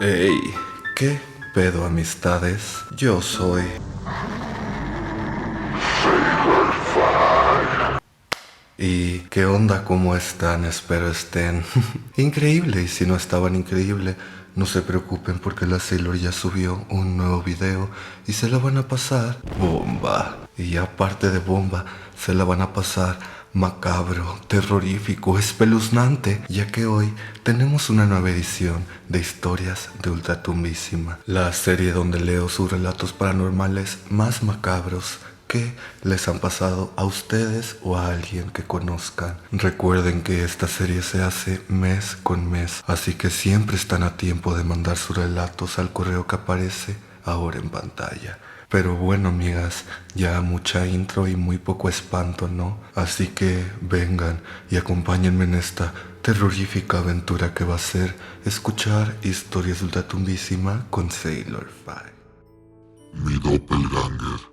Ey, ¿qué pedo, amistades? Yo soy... ¿Y qué onda? ¿Cómo están? Espero estén increíble. Y si no estaban increíble, no se preocupen porque la Sailor ya subió un nuevo video y se la van a pasar bomba. Y aparte de bomba, se la van a pasar macabro, terrorífico, espeluznante, ya que hoy tenemos una nueva edición de Historias de Ultratumbísima, la serie donde leo sus relatos paranormales más macabros que les han pasado a ustedes o a alguien que conozcan. Recuerden que esta serie se hace mes con mes, así que siempre están a tiempo de mandar sus relatos al correo que aparece ahora en pantalla. Pero bueno, amigas, ya mucha intro y muy poco espanto, ¿no? Así que vengan y acompáñenme en esta terrorífica aventura que va a ser escuchar historias de ultratumbísima con Sailor Five. Mi doppelganger.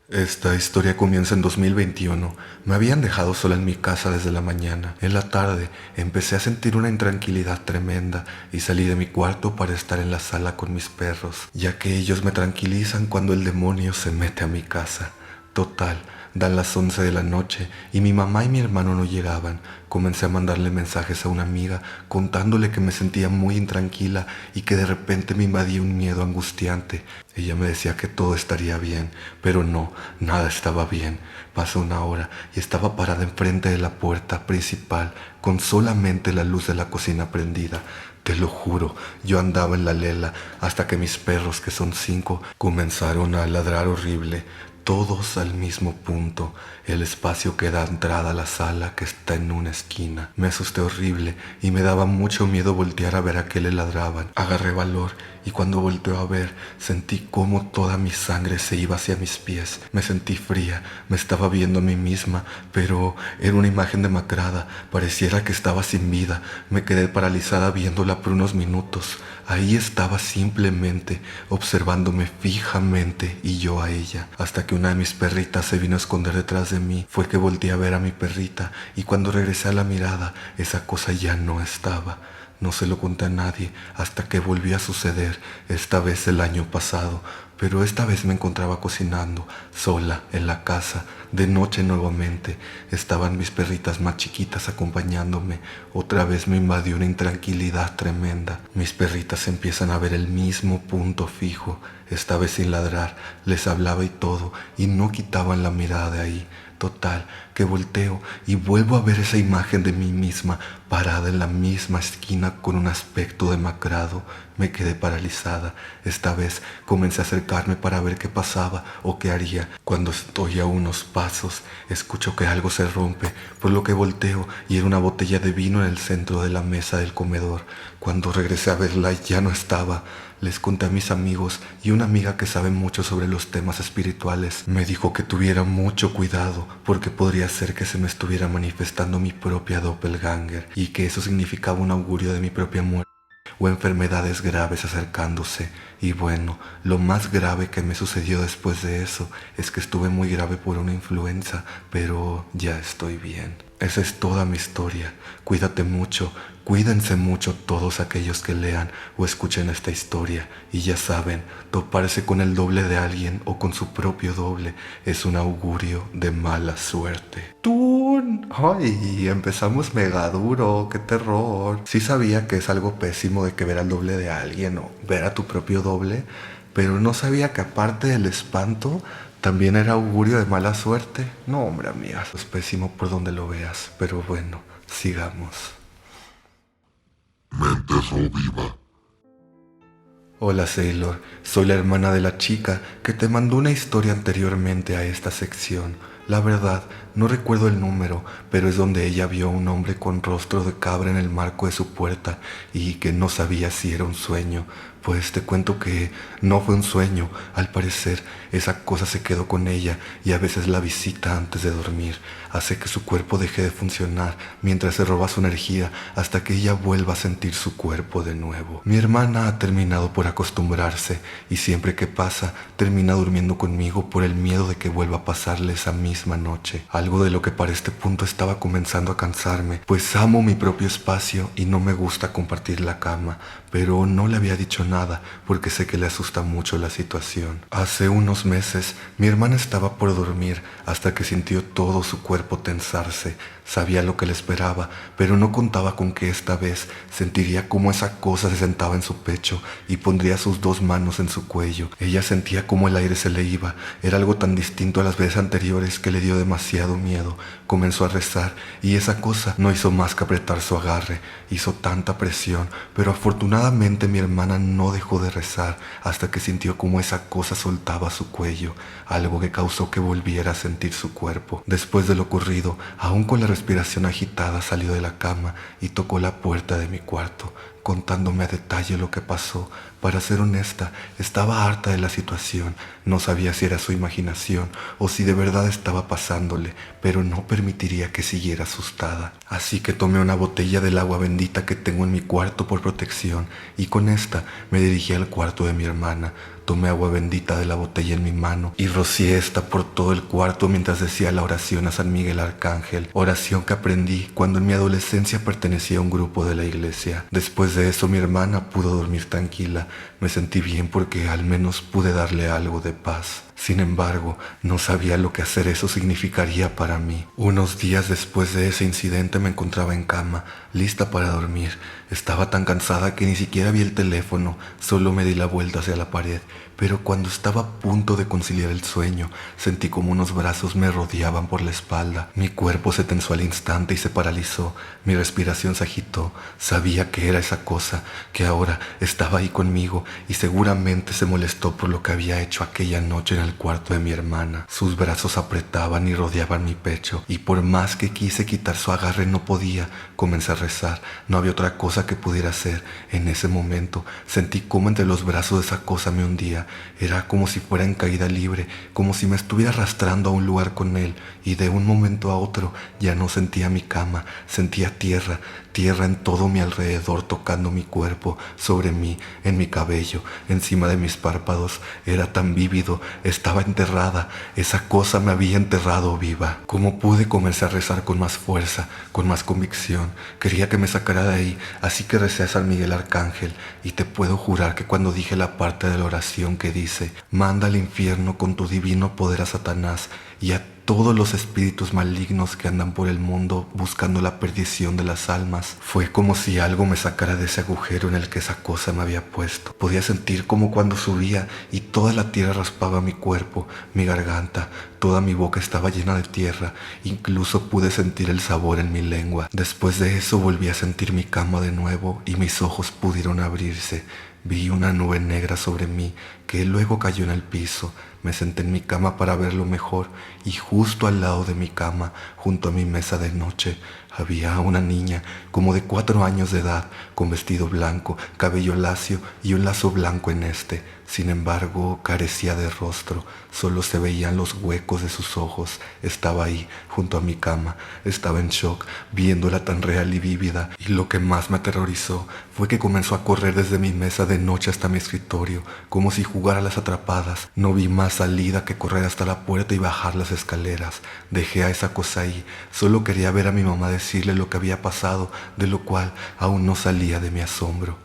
Esta historia comienza en 2021. Me habían dejado sola en mi casa desde la mañana. En la tarde empecé a sentir una intranquilidad tremenda y salí de mi cuarto para estar en la sala con mis perros, ya que ellos me tranquilizan cuando el demonio se mete a mi casa. Total, dan las 11 de la noche y mi mamá y mi hermano no llegaban. Comencé a mandarle mensajes a una amiga contándole que me sentía muy intranquila y que de repente me invadía un miedo angustiante. Ella me decía que todo estaría bien, pero no, nada estaba bien. Pasó una hora y estaba parada enfrente de la puerta principal con solamente la luz de la cocina prendida. Te lo juro, yo andaba en la lela hasta que mis perros, que son 5, comenzaron a ladrar horrible. Todos al mismo punto, el espacio que da entrada a la sala que está en una esquina. Me asusté horrible y me daba mucho miedo voltear a ver a qué le ladraban. Agarré valor y cuando volteé a ver, sentí como toda mi sangre se iba hacia mis pies. Me sentí fría, me estaba viendo a mí misma, pero era una imagen demacrada, pareciera que estaba sin vida. Me quedé paralizada viéndola por unos minutos. Ahí estaba simplemente observándome fijamente y yo a ella, hasta que una de mis perritas se vino a esconder detrás de mí. Fue que volteé a ver a mi perrita y cuando regresé a la mirada, esa cosa ya no estaba. No se lo conté a nadie hasta que volvió a suceder, esta vez el año pasado, pero esta vez me encontraba cocinando, sola, en la casa, de noche nuevamente. Estaban mis perritas más chiquitas acompañándome. Otra vez me invadió una intranquilidad tremenda. Mis perritas empiezan a ver el mismo punto fijo, esta vez sin ladrar. Les hablaba y todo, y no quitaban la mirada de ahí. Total, que volteo y vuelvo a ver esa imagen de mí misma parada en la misma esquina con un aspecto demacrado. Me quedé paralizada. Esta vez comencé a acercarme para ver qué pasaba o qué haría. Cuando estoy a unos pasos, escucho que algo se rompe, por lo que volteo y era una botella de vino en el centro de la mesa del comedor. Cuando regresé a verla ya no estaba. Les conté a mis amigos y una amiga que sabe mucho sobre los temas espirituales me dijo que tuviera mucho cuidado porque podría ser que se me estuviera manifestando mi propia doppelganger y que eso significaba un augurio de mi propia muerte o enfermedades graves acercándose. Y bueno, lo más grave que me sucedió después de eso es que estuve muy grave por una influenza, pero ya estoy bien. Esa es toda mi historia. Cuídate mucho, cuídense mucho todos aquellos que lean o escuchen esta historia. Y ya saben, toparse con el doble de alguien o con su propio doble es un augurio de mala suerte. ¡Tun! ¡Ay! Empezamos mega duro, qué terror. Sí sabía que es algo pésimo de que ver al doble de alguien o ver a tu propio doble, pero no sabía que aparte del espanto también era augurio de mala suerte. No, hombre, amigas, es pésimo por donde lo veas, pero bueno, sigamos. Me enterró viva. Hola Sailor, soy la hermana de la chica que te mandó una historia anteriormente a esta sección. La verdad, no recuerdo el número, pero es donde ella vio a un hombre con rostro de cabra en el marco de su puerta y que no sabía si era un sueño. Pues te cuento que no fue un sueño. Al parecer, esa cosa se quedó con ella y a veces la visita antes de dormir. Hace que su cuerpo deje de funcionar mientras se roba su energía hasta que ella vuelva a sentir su cuerpo de nuevo. Mi hermana ha terminado por acostumbrarse y siempre que pasa termina durmiendo conmigo por el miedo de que vuelva a pasarle esa misma noche. A algo de lo que para este punto estaba comenzando a cansarme, pues amo mi propio espacio y no me gusta compartir la cama, pero no le había dicho nada porque sé que le asusta mucho la situación. Hace unos meses mi hermana estaba por dormir hasta que sintió todo su cuerpo tensarse. Sabía lo que le esperaba, pero no contaba con que esta vez sentiría cómo esa cosa se sentaba en su pecho y pondría sus dos manos en su cuello. Ella sentía cómo el aire se le iba. Era algo tan distinto a las veces anteriores que le dio demasiado miedo. Comenzó a rezar y esa cosa no hizo más que apretar su agarre. Hizo tanta presión, pero afortunadamente mi hermana no dejó de rezar hasta que sintió cómo esa cosa soltaba su cuello, algo que causó que volviera a sentir su cuerpo. Después de lo ocurrido, aún con la respiración agitada, salió de la cama y tocó la puerta de mi cuarto, contándome a detalle lo que pasó. Para ser honesta, estaba harta de la situación. No sabía si era su imaginación o si de verdad estaba pasándole, pero no permitiría que siguiera asustada. Así que tomé una botella del agua bendita que tengo en mi cuarto por protección y con esta me dirigí al cuarto de mi hermana. Tomé agua bendita de la botella en mi mano y rocié esta por todo el cuarto mientras decía la oración a San Miguel Arcángel, oración que aprendí cuando en mi adolescencia pertenecía a un grupo de la iglesia. Después de eso mi hermana pudo dormir tranquila. Me sentí bien porque al menos pude darle algo de paz. Sin embargo, no sabía lo que hacer eso significaría para mí. Unos días después de ese incidente me encontraba en cama, lista para dormir. Estaba tan cansada que ni siquiera vi el teléfono, solo me di la vuelta hacia la pared. Pero cuando estaba a punto de conciliar el sueño, sentí como unos brazos me rodeaban por la espalda. Mi cuerpo se tensó al instante y se paralizó. Mi respiración se agitó. Sabía que era esa cosa, que ahora estaba ahí conmigo y seguramente se molestó por lo que había hecho aquella noche en el cuarto de mi hermana. Sus brazos apretaban y rodeaban mi pecho y por más que quise quitar su agarre no podía. Comencé a rezar. No había otra cosa que pudiera hacer. En ese momento sentí como entre los brazos de esa cosa me hundía. Era como si fuera en caída libre, como si me estuviera arrastrando a un lugar con él, y de un momento a otro ya no sentía mi cama, sentía tierra, tierra en todo mi alrededor tocando mi cuerpo, sobre mí, en mi cabello, encima de mis párpados. Era tan vívido, estaba enterrada, esa cosa me había enterrado viva. Como pude, comencé a rezar con más fuerza, con más convicción. Quería que me sacara de ahí, así que recé a San Miguel Arcángel, y te puedo jurar que cuando dije la parte de la oración que dice, manda al infierno con tu divino poder a Satanás y a todos los espíritus malignos que andan por el mundo buscando la perdición de las almas, fue como si algo me sacara de ese agujero en el que esa cosa me había puesto. Podía sentir como cuando subía y toda la tierra raspaba mi cuerpo, mi garganta, toda mi boca estaba llena de tierra, incluso pude sentir el sabor en mi lengua. Después de eso volví a sentir mi cama de nuevo y mis ojos pudieron abrirse. Vi una nube negra sobre mí que luego cayó en el piso. Me senté en mi cama para verlo mejor y justo al lado de mi cama, junto a mi mesa de noche, había una niña como de 4 años de edad, con vestido blanco, cabello lacio y un lazo blanco en este. Sin embargo, carecía de rostro, solo se veían los huecos de sus ojos. Estaba ahí, junto a mi cama. Estaba en shock, viéndola tan real y vívida. Y lo que más me aterrorizó fue que comenzó a correr desde mi mesa de noche hasta mi escritorio, como si jugara a las atrapadas. No vi más salida que correr hasta la puerta y bajar las escaleras. Dejé a esa cosa ahí. Solo quería ver a mi mamá decirle lo que había pasado, de lo cual aún no salía de mi asombro.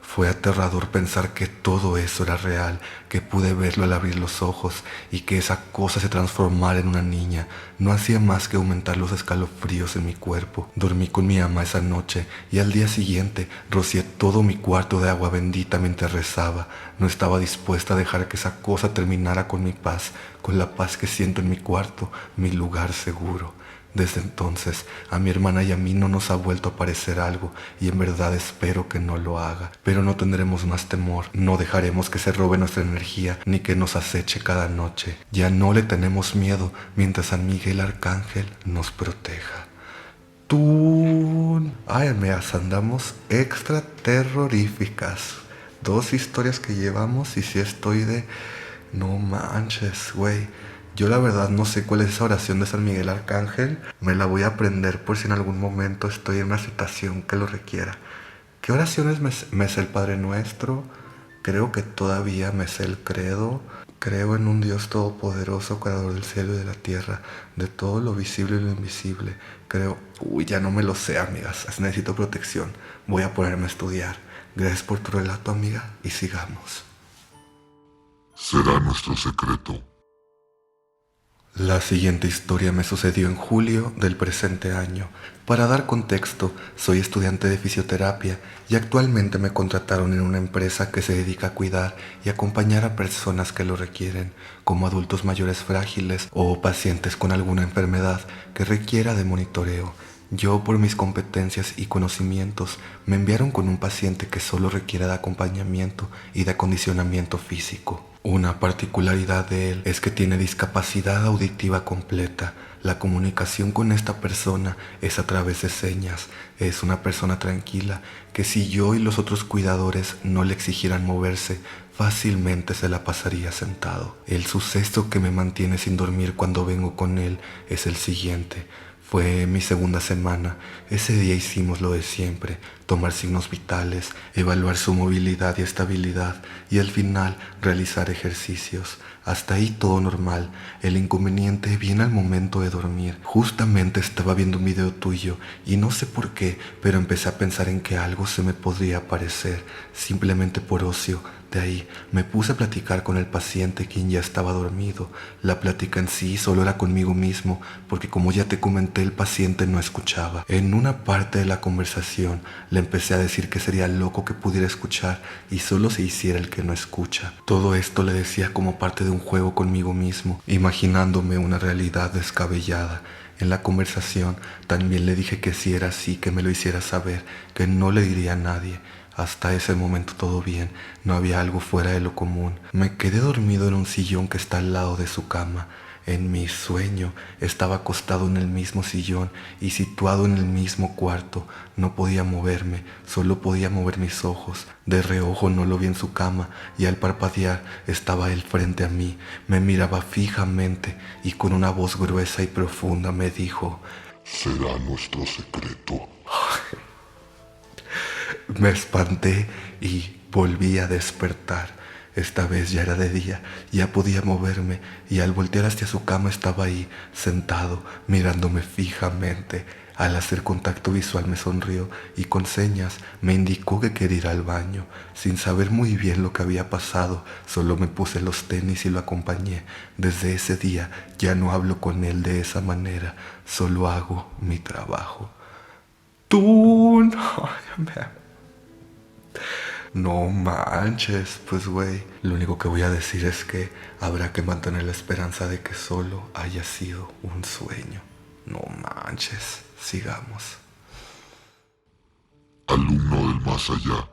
Fue aterrador pensar que todo eso era real, que pude verlo al abrir los ojos y que esa cosa se transformara en una niña. No hacía más que aumentar los escalofríos en mi cuerpo. Dormí con mi ama esa noche y al día siguiente rocié todo mi cuarto de agua bendita mientras rezaba. No estaba dispuesta a dejar que esa cosa terminara con mi paz, con la paz que siento en mi cuarto, mi lugar seguro. Desde entonces, a mi hermana y a mí no nos ha vuelto a parecer algo y en verdad espero que no lo haga. Pero no tendremos más temor, no dejaremos que se robe nuestra energía ni que nos aceche cada noche. Ya no le tenemos miedo mientras San Miguel Arcángel nos proteja. ¡Tún! Ay, amigas, andamos extra terroríficas. 2 historias que llevamos y si estoy de... No manches, güey. Yo la verdad no sé cuál es esa oración de San Miguel Arcángel. Me la voy a aprender por si en algún momento estoy en una situación que lo requiera. ¿Qué oraciones me sé el Padre Nuestro? Creo que todavía me sé el credo. Creo en un Dios todopoderoso, creador del cielo y de la tierra, de todo lo visible y lo invisible. Creo... Uy, ya no me lo sé, amigas. Necesito protección. Voy a ponerme a estudiar. Gracias por tu relato, amiga, y sigamos. Será nuestro secreto. La siguiente historia me sucedió en julio del presente año. Para dar contexto, soy estudiante de fisioterapia y actualmente me contrataron en una empresa que se dedica a cuidar y acompañar a personas que lo requieren, como adultos mayores frágiles o pacientes con alguna enfermedad que requiera de monitoreo. Yo, por mis competencias y conocimientos, me enviaron con un paciente que solo requiere de acompañamiento y de acondicionamiento físico. Una particularidad de él es que tiene discapacidad auditiva completa. La comunicación con esta persona es a través de señas. Es una persona tranquila que si yo y los otros cuidadores no le exigieran moverse, fácilmente se la pasaría sentado. El suceso que me mantiene sin dormir cuando vengo con él es el siguiente. Fue mi segunda semana. Ese día hicimos lo de siempre, tomar signos vitales, evaluar su movilidad y estabilidad y al final realizar ejercicios. Hasta ahí todo normal. El inconveniente viene al momento de dormir. Justamente estaba viendo un video tuyo y no sé por qué, pero empecé a pensar en que algo se me podría aparecer, simplemente por ocio. De ahí me puse a platicar con el paciente, quien ya estaba dormido. La plática en sí solo era conmigo mismo, porque como ya te comenté, el paciente no escuchaba. En una parte de la conversación le empecé a decir que sería loco que pudiera escuchar y solo se hiciera el que no escucha. Todo esto le decía como parte de un juego conmigo mismo, imaginándome una realidad descabellada. En la conversación también le dije que si era así, que me lo hiciera saber, que no le diría a nadie. Hasta ese momento todo bien, no había algo fuera de lo común. Me quedé dormido en un sillón que está al lado de su cama. En mi sueño estaba acostado en el mismo sillón y situado en el mismo cuarto. No podía moverme, solo podía mover mis ojos. De reojo no lo vi en su cama y al parpadear estaba él frente a mí. Me miraba fijamente y con una voz gruesa y profunda me dijo: Será nuestro secreto. Me espanté y volví a despertar. Esta vez ya era de día, ya podía moverme y al voltear hacia su cama estaba ahí, sentado, mirándome fijamente. Al hacer contacto visual me sonrió y con señas me indicó que quería ir al baño. Sin saber muy bien lo que había pasado, solo me puse los tenis y lo acompañé. Desde ese día ya no hablo con él de esa manera, solo hago mi trabajo. Tú no, no manches, pues güey, lo único que voy a decir es que habrá que mantener la esperanza de que solo haya sido un sueño. No manches, sigamos. Alumno del más allá.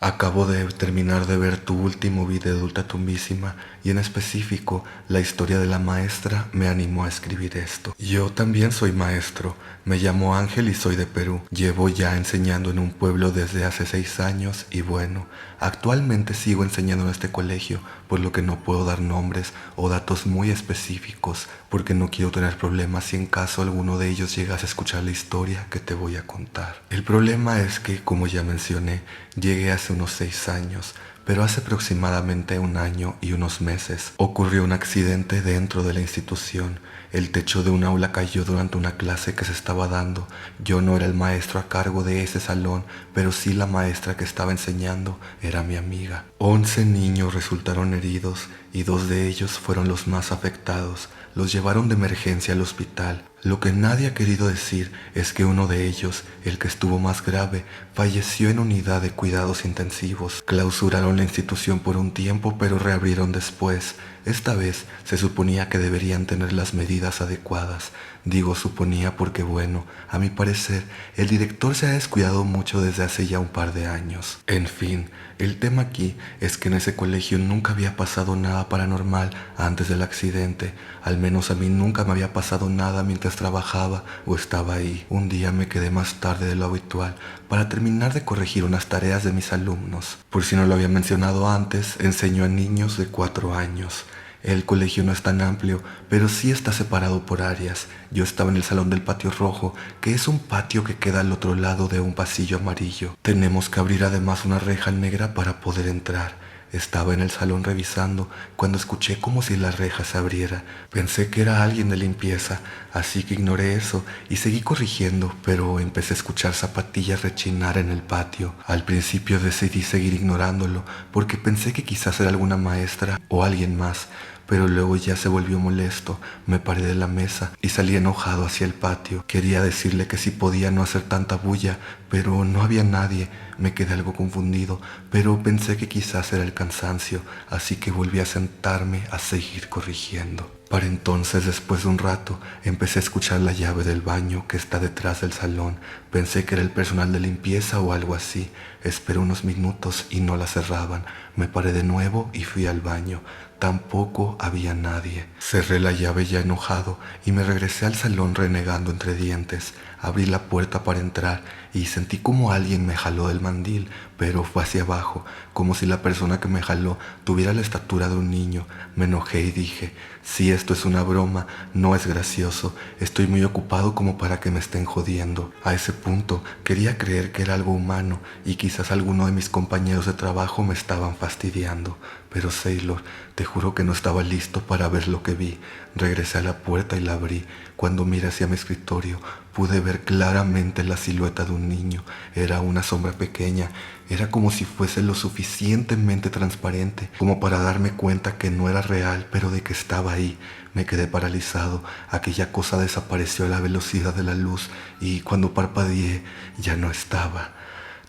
Acabo de terminar de ver tu último video de Ultratumbísima y en específico la historia de la maestra me animó a escribir esto. Yo también soy maestro, me llamo Ángel y soy de Perú. Llevo ya enseñando en un pueblo desde hace 6 años y bueno, actualmente sigo enseñando en este colegio, por lo que no puedo dar nombres o datos muy específicos porque no quiero tener problemas si en caso alguno de ellos llegase a escuchar la historia que te voy a contar. El problema es que, como ya mencioné, llegué hace unos 6 años, pero hace aproximadamente 1 año y unos meses ocurrió un accidente dentro de la institución. El techo de un aula cayó durante una clase que se estaba dando. Yo no era el maestro a cargo de ese salón, pero sí la maestra que estaba enseñando era mi amiga. 11 niños resultaron heridos y 2 de ellos fueron los más afectados. Los llevaron de emergencia al hospital. Lo que nadie ha querido decir es que uno de ellos, el que estuvo más grave, falleció en unidad de cuidados intensivos. Clausuraron la institución por un tiempo, pero reabrieron después. Esta vez se suponía que deberían tener las medidas adecuadas. Digo suponía porque bueno, a mi parecer, el director se ha descuidado mucho desde hace ya un par de años. En fin, el tema aquí es que en ese colegio nunca había pasado nada paranormal antes del accidente. Al menos a mí nunca me había pasado nada mientras trabajaba o estaba ahí. Un día me quedé más tarde de lo habitual para terminar de corregir unas tareas de mis alumnos. Por si no lo había mencionado antes, enseño a niños de 4 años. El colegio no es tan amplio, pero sí está separado por áreas. Yo estaba en el salón del patio rojo, que es un patio que queda al otro lado de un pasillo amarillo. Tenemos que abrir además una reja negra para poder entrar. Estaba en el salón revisando cuando escuché como si la reja se abriera. Pensé que era alguien de limpieza, así que ignoré eso y seguí corrigiendo, pero empecé a escuchar zapatillas rechinar en el patio. Al principio decidí seguir ignorándolo porque pensé que quizás era alguna maestra o alguien más, pero luego ya se volvió molesto. Me paré de la mesa y salí enojado hacia el patio. Quería decirle que si podía no hacer tanta bulla, pero no había nadie. Me quedé algo confundido, pero pensé que quizás era el cansancio, así que volví a sentarme a seguir corrigiendo. Para entonces, después de un rato, empecé a escuchar la llave del baño que está detrás del salón. Pensé que era el personal de limpieza o algo así. Esperé unos minutos y no la cerraban. Me paré de nuevo y fui al baño. Tampoco había nadie. Cerré la llave ya enojado y me regresé al salón renegando entre dientes. Abrí la puerta para entrar y sentí como alguien me jaló del mandil, pero fue hacia abajo, como si la persona que me jaló tuviera la estatura de un niño. Me enojé y dije, si esto es una broma, no es gracioso, estoy muy ocupado como para que me estén jodiendo. A ese punto quería creer que era algo humano y quizás alguno de mis compañeros de trabajo me estaban fastidiando. Pero Sailor, te juro que no estaba listo para ver lo que vi. Regresé a la puerta y la abrí. Cuando miré hacia mi escritorio, pude ver claramente la silueta de un niño. Era una sombra pequeña. Era como si fuese lo suficientemente transparente como para darme cuenta que no era real, pero de que estaba ahí. Me quedé paralizado. Aquella cosa desapareció a la velocidad de la luz y cuando parpadeé ya no estaba.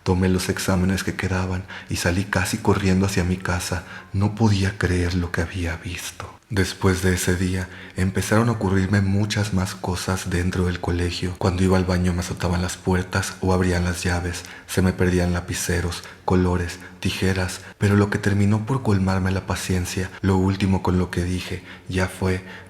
Tomé los exámenes que quedaban y salí casi corriendo hacia mi casa. No podía creer lo que había visto. Después de ese día, empezaron a ocurrirme muchas más cosas dentro del colegio. Cuando iba al baño me azotaban las puertas o abrían las llaves. Se me perdían lapiceros, colores, tijeras, pero lo que terminó por colmarme la paciencia, lo último con lo que dije,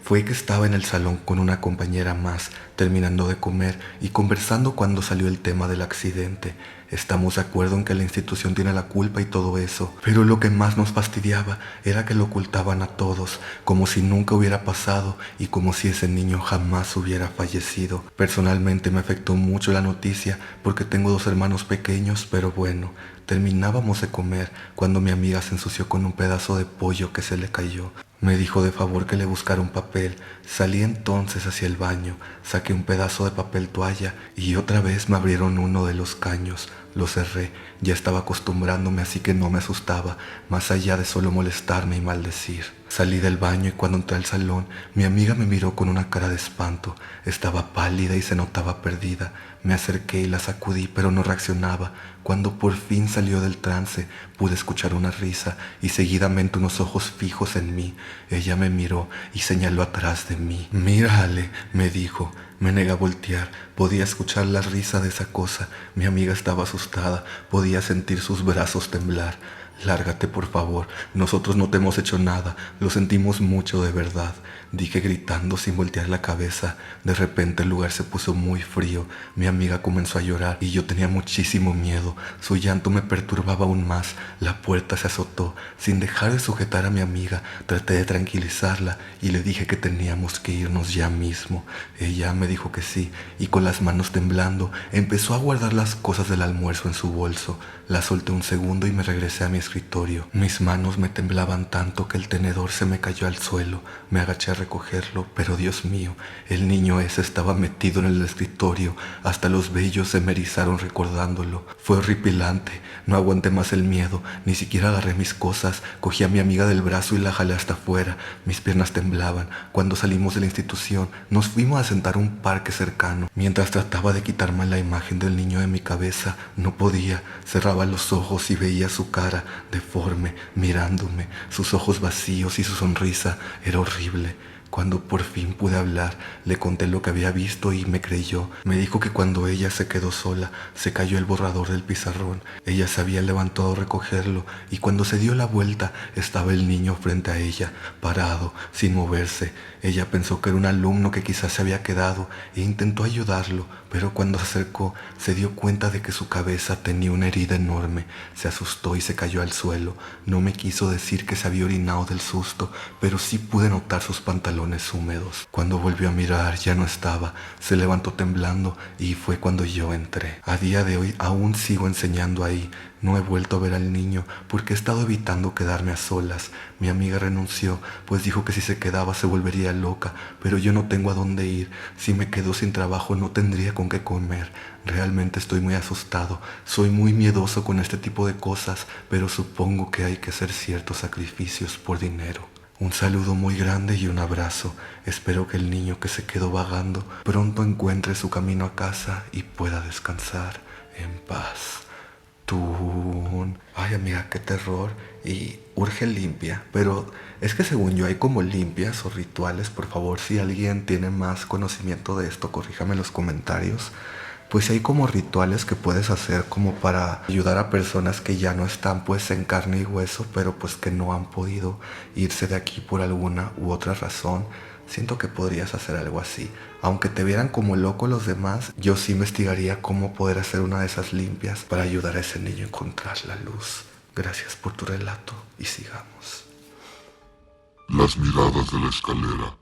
fue que estaba en el salón con una compañera más, terminando de comer y conversando cuando salió el tema del accidente. Estamos de acuerdo en que la institución tiene la culpa y todo eso, pero lo que más nos fastidiaba era que lo ocultaban a todos, como si nunca hubiera pasado y como si ese niño jamás hubiera fallecido. Personalmente me afectó mucho la noticia porque tengo 2 hermanos pequeños, pero bueno, terminábamos de comer cuando mi amiga se ensució con un pedazo de pollo que se le cayó. Me dijo de favor que le buscara un papel. Salí entonces hacia el baño, saqué un pedazo de papel toalla y otra vez me abrieron uno de los caños. Lo cerré, ya estaba acostumbrándome así que no me asustaba, más allá de solo molestarme y maldecir. Salí del baño y cuando entré al salón, mi amiga me miró con una cara de espanto. Estaba pálida y se notaba perdida. Me acerqué y la sacudí, pero no reaccionaba. Cuando por fin salió del trance, pude escuchar una risa y seguidamente unos ojos fijos en mí. Ella me miró y señaló atrás de mí. «Mira, Ale», me dijo. Me negué a voltear. Podía escuchar la risa de esa cosa. Mi amiga estaba asustada. Podía sentir sus brazos temblar. «Lárgate, por favor. Nosotros no te hemos hecho nada. Lo sentimos mucho, de verdad», dije gritando sin voltear la cabeza. De repente el lugar se puso muy frío. Mi amiga comenzó a llorar y yo tenía muchísimo miedo. Su llanto me perturbaba aún más. La puerta se azotó. Sin dejar de sujetar a mi amiga, traté de tranquilizarla y le dije que teníamos que irnos ya mismo. Ella me dijo que sí y con las manos temblando empezó a guardar las cosas del almuerzo en su bolso. La solté un segundo y me regresé a mi escritorio. Mis manos me temblaban tanto que el tenedor se me cayó al suelo. Me agaché a recogerlo, pero Dios mío, el niño ese estaba metido en el escritorio. Hasta los vellos se me erizaron recordándolo. Fue horripilante. No aguanté más el miedo. Ni siquiera agarré mis cosas. Cogí a mi amiga del brazo y la jalé hasta afuera. Mis piernas temblaban. Cuando salimos de la institución, nos fuimos a sentar a un parque cercano. Mientras trataba de quitarme la imagen del niño de mi cabeza, no podía. Cerraba los ojos y veía su cara deforme, mirándome. Sus ojos vacíos y su sonrisa era horrible. Cuando por fin pude hablar, le conté lo que había visto y me creyó. Me dijo que cuando ella se quedó sola, se cayó el borrador del pizarrón. Ella se había levantado a recogerlo y cuando se dio la vuelta, estaba el niño frente a ella, parado, sin moverse. Ella pensó que era un alumno que quizás se había quedado e intentó ayudarlo, pero cuando se acercó, se dio cuenta de que su cabeza tenía una herida enorme. Se asustó y se cayó al suelo. No me quiso decir que se había orinado del susto, pero sí pude notar sus pantalones pantalones húmedos. Cuando volvió a mirar ya no estaba, se levantó temblando y fue cuando yo entré. A día de hoy aún sigo enseñando ahí. No he vuelto a ver al niño porque he estado evitando quedarme a solas. Mi amiga renunció, pues dijo que si se quedaba se volvería loca, pero yo no tengo a dónde ir. Si me quedo sin trabajo no tendría con qué comer. Realmente estoy muy asustado. Soy muy miedoso con este tipo de cosas, pero supongo que hay que hacer ciertos sacrificios por dinero. Un saludo muy grande y un abrazo. Espero que el niño que se quedó vagando pronto encuentre su camino a casa y pueda descansar en paz. Tú... Ay, amiga, qué terror. Y urge limpia. Pero es que según yo hay como limpias o rituales. Por favor, si alguien tiene más conocimiento de esto, corríjame en los comentarios. Pues hay como rituales que puedes hacer como para ayudar a personas que ya no están pues en carne y hueso, pero pues que no han podido irse de aquí por alguna u otra razón. Siento que podrías hacer algo así. Aunque te vieran como loco los demás, yo sí investigaría cómo poder hacer una de esas limpias para ayudar a ese niño a encontrar la luz. Gracias por tu relato y sigamos. Las miradas de la escalera.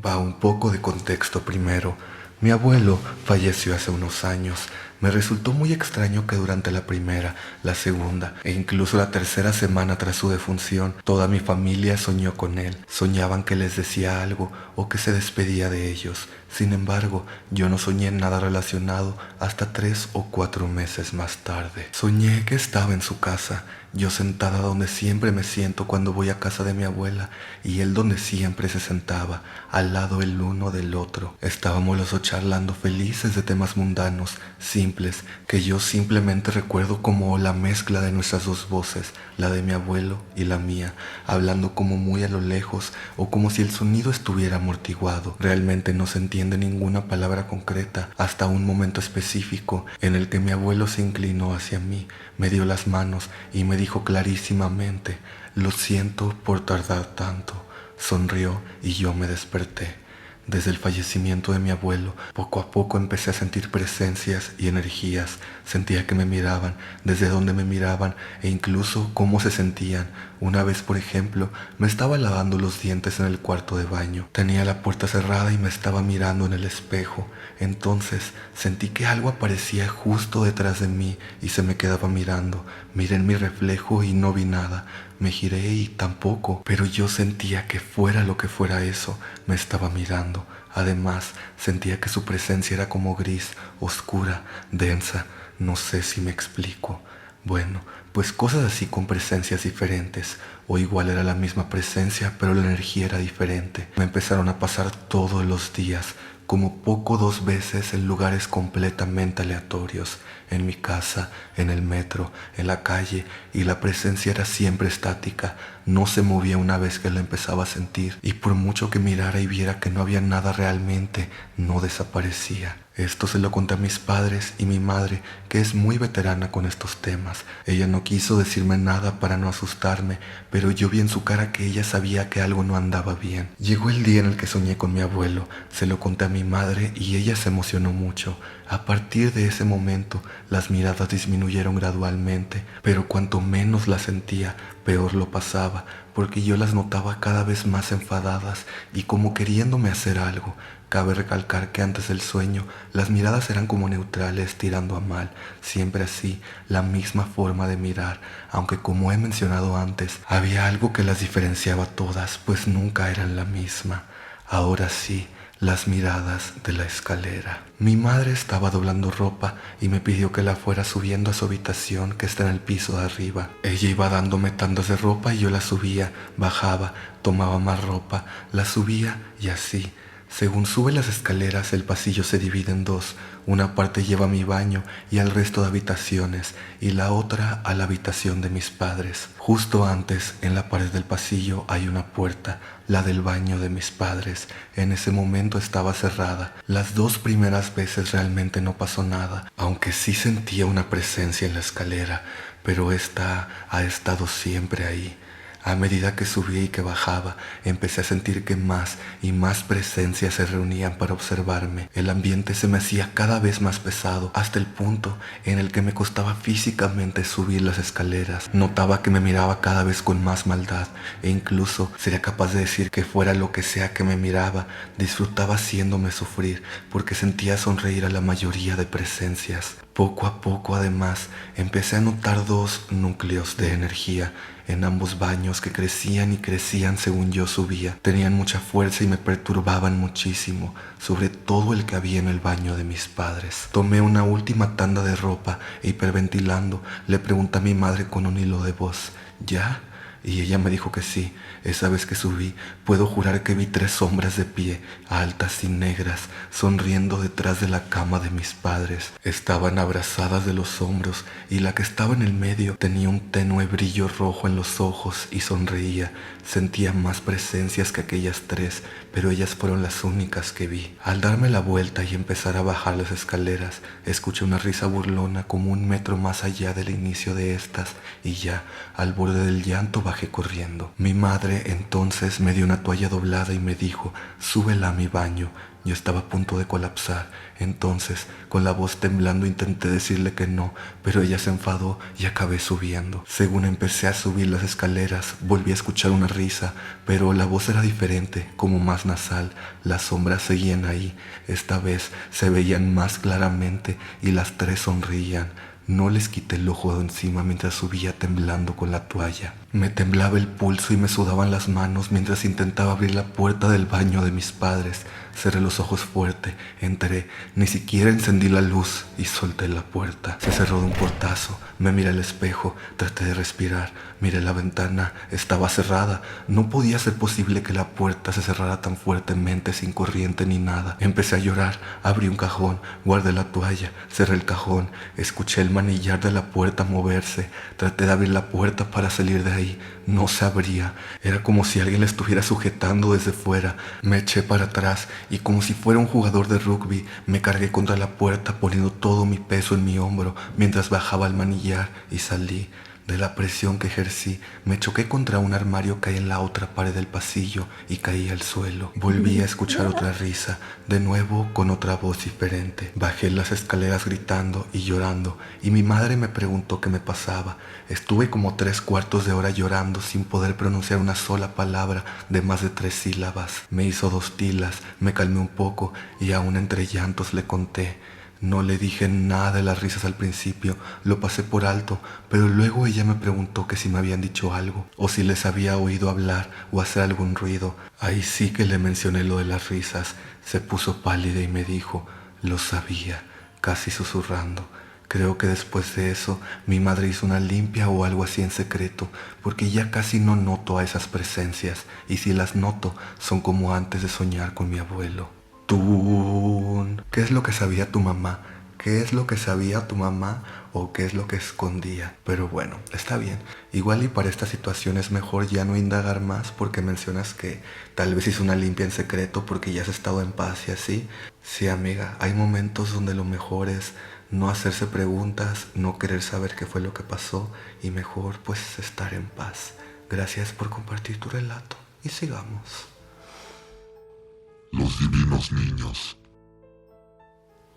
Va un poco de contexto primero. Mi abuelo falleció hace unos años. Me resultó muy extraño que durante la primera, la segunda e incluso la tercera semana tras su defunción, toda mi familia soñó con él. Soñaban que les decía algo o que se despedía de ellos. Sin embargo, yo no soñé nada relacionado hasta 3 o 4 meses más tarde. Soñé que estaba en su casa, yo sentada donde siempre me siento cuando voy a casa de mi abuela y él donde siempre se sentaba, al lado el uno del otro. Estábamos los dos charlando felices de temas mundanos, simples, que yo simplemente recuerdo como la mezcla de nuestras dos voces, la de mi abuelo y la mía, hablando como muy a lo lejos o como si el sonido estuviera amortiguado. Realmente no se entiende ninguna palabra concreta hasta un momento específico en el que mi abuelo se inclinó hacia mí, me dio las manos y me dijo clarísimamente: lo siento por tardar tanto. Sonrió y yo me desperté. Desde el fallecimiento de mi abuelo, poco a poco empecé a sentir presencias y energías. Sentía que me miraban, desde donde me miraban e incluso cómo se sentían. Una vez, por ejemplo, me estaba lavando los dientes en el cuarto de baño. Tenía la puerta cerrada y me estaba mirando en el espejo. Entonces sentí que algo aparecía justo detrás de mí y se me quedaba mirando. Miré en mi reflejo y no vi nada. Me giré y tampoco, pero yo sentía que fuera lo que fuera eso, me estaba mirando. Además, sentía que su presencia era como gris, oscura, densa. No sé si me explico. Bueno, pues cosas así con presencias diferentes, o igual era la misma presencia, pero la energía era diferente. Me empezaron a pasar todos los días, como poco 2 veces en lugares completamente aleatorios, en mi casa, en el metro, en la calle, y la presencia era siempre estática, no se movía una vez que la empezaba a sentir, y por mucho que mirara y viera que no había nada realmente, no desaparecía. Esto se lo conté a mis padres y mi madre, que es muy veterana con estos temas. Ella no quiso decirme nada para no asustarme, pero yo vi en su cara que ella sabía que algo no andaba bien. Llegó el día en el que soñé con mi abuelo, se lo conté a mi madre y ella se emocionó mucho. A partir de ese momento, las miradas disminuyeron gradualmente, pero cuanto menos las sentía, peor lo pasaba, porque yo las notaba cada vez más enfadadas y como queriéndome hacer algo. Cabe recalcar que antes del sueño, las miradas eran como neutrales tirando a mal, siempre así, la misma forma de mirar, aunque como he mencionado antes, había algo que las diferenciaba todas, pues nunca eran la misma. Ahora sí, las miradas de la escalera. Mi madre estaba doblando ropa y me pidió que la fuera subiendo a su habitación que está en el piso de arriba. Ella iba dándome tandas de ropa y yo la subía, bajaba, tomaba más ropa, la subía y así. Según sube las escaleras, el pasillo se divide en dos. Una parte lleva a mi baño y al resto de habitaciones, y la otra a la habitación de mis padres. Justo antes, en la pared del pasillo, hay una puerta, la del baño de mis padres. En ese momento estaba cerrada. Las 2 primeras veces realmente no pasó nada, aunque sí sentía una presencia en la escalera, pero esta ha estado siempre ahí. A medida que subía y que bajaba, empecé a sentir que más y más presencias se reunían para observarme. El ambiente se me hacía cada vez más pesado, hasta el punto en el que me costaba físicamente subir las escaleras. Notaba que me miraba cada vez con más maldad, e incluso sería capaz de decir que fuera lo que sea que me miraba, disfrutaba haciéndome sufrir, porque sentía sonreír a la mayoría de presencias. Poco a poco, además, empecé a notar dos núcleos de energía en ambos baños que crecían y crecían según yo subía. Tenían mucha fuerza y me perturbaban muchísimo, sobre todo el que había en el baño de mis padres. Tomé una última tanda de ropa e hiperventilando le pregunté a mi madre con un hilo de voz: ¿ya? Y ella me dijo que sí. Esa vez que subí, puedo jurar que vi 3 sombras de pie, altas y negras, sonriendo detrás de la cama de mis padres. Estaban abrazadas de los hombros y la que estaba en el medio tenía un tenue brillo rojo en los ojos y sonreía. Sentía más presencias que aquellas 3, pero ellas fueron las únicas que vi. Al darme la vuelta y empezar a bajar las escaleras, escuché una risa burlona como 1 metro más allá del inicio de estas, y ya, al borde del llanto, bajé corriendo. Mi madre entonces me dio una toalla doblada y me dijo: súbela a mi baño. Yo estaba a punto de colapsar. Entonces, con la voz temblando, intenté decirle que no, pero ella se enfadó y acabé subiendo. Según empecé a subir las escaleras, volví a escuchar una risa, pero la voz era diferente, como más nasal. Las sombras seguían ahí. Esta vez se veían más claramente y las 3 sonreían. No les quité el ojo de encima mientras subía temblando con la toalla. Me temblaba el pulso y me sudaban las manos mientras intentaba abrir la puerta del baño de mis padres. Cerré los ojos fuerte, entré, ni siquiera encendí la luz y solté la puerta. Se cerró de un portazo, me miré al espejo, traté de respirar, miré la ventana, estaba cerrada. No podía ser posible que la puerta se cerrara tan fuertemente sin corriente ni nada. Empecé a llorar, abrí un cajón, guardé la toalla, cerré el cajón, escuché el manillar de la puerta moverse, traté de abrir la puerta para salir de ahí, no se abría, era como si alguien la estuviera sujetando desde fuera. Me eché para atrás y como si fuera un jugador de rugby, me cargué contra la puerta poniendo todo mi peso en mi hombro mientras bajaba el manillar y salí. De la presión que ejercí, me choqué contra un armario que hay en la otra pared del pasillo y caí al suelo. Volví a escuchar otra risa, de nuevo con otra voz diferente. Bajé las escaleras gritando y llorando, y mi madre me preguntó qué me pasaba. Estuve como 3/4 de hora llorando sin poder pronunciar una sola palabra de más de 3 sílabas. Me hizo 2 tilas, me calmé un poco y aún entre llantos le conté. No le dije nada de las risas al principio, lo pasé por alto, pero luego ella me preguntó que si me habían dicho algo, o si les había oído hablar o hacer algún ruido. Ahí sí que le mencioné lo de las risas. Se puso pálida y me dijo: lo sabía, casi susurrando. Creo que después de eso mi madre hizo una limpia o algo así en secreto, porque ya casi no noto a esas presencias, y si las noto son como antes de soñar con mi abuelo. Tú, ¿qué es lo que sabía tu mamá? ¿Qué es lo que sabía tu mamá o qué es lo que escondía? Pero bueno, está bien. Igual y para esta situación es mejor ya no indagar más, porque mencionas que tal vez hizo una limpia en secreto porque ya has estado en paz y así. Sí, amiga, hay momentos donde lo mejor es no hacerse preguntas, no querer saber qué fue lo que pasó y mejor pues estar en paz. Gracias por compartir tu relato y sigamos. Los divinos niños.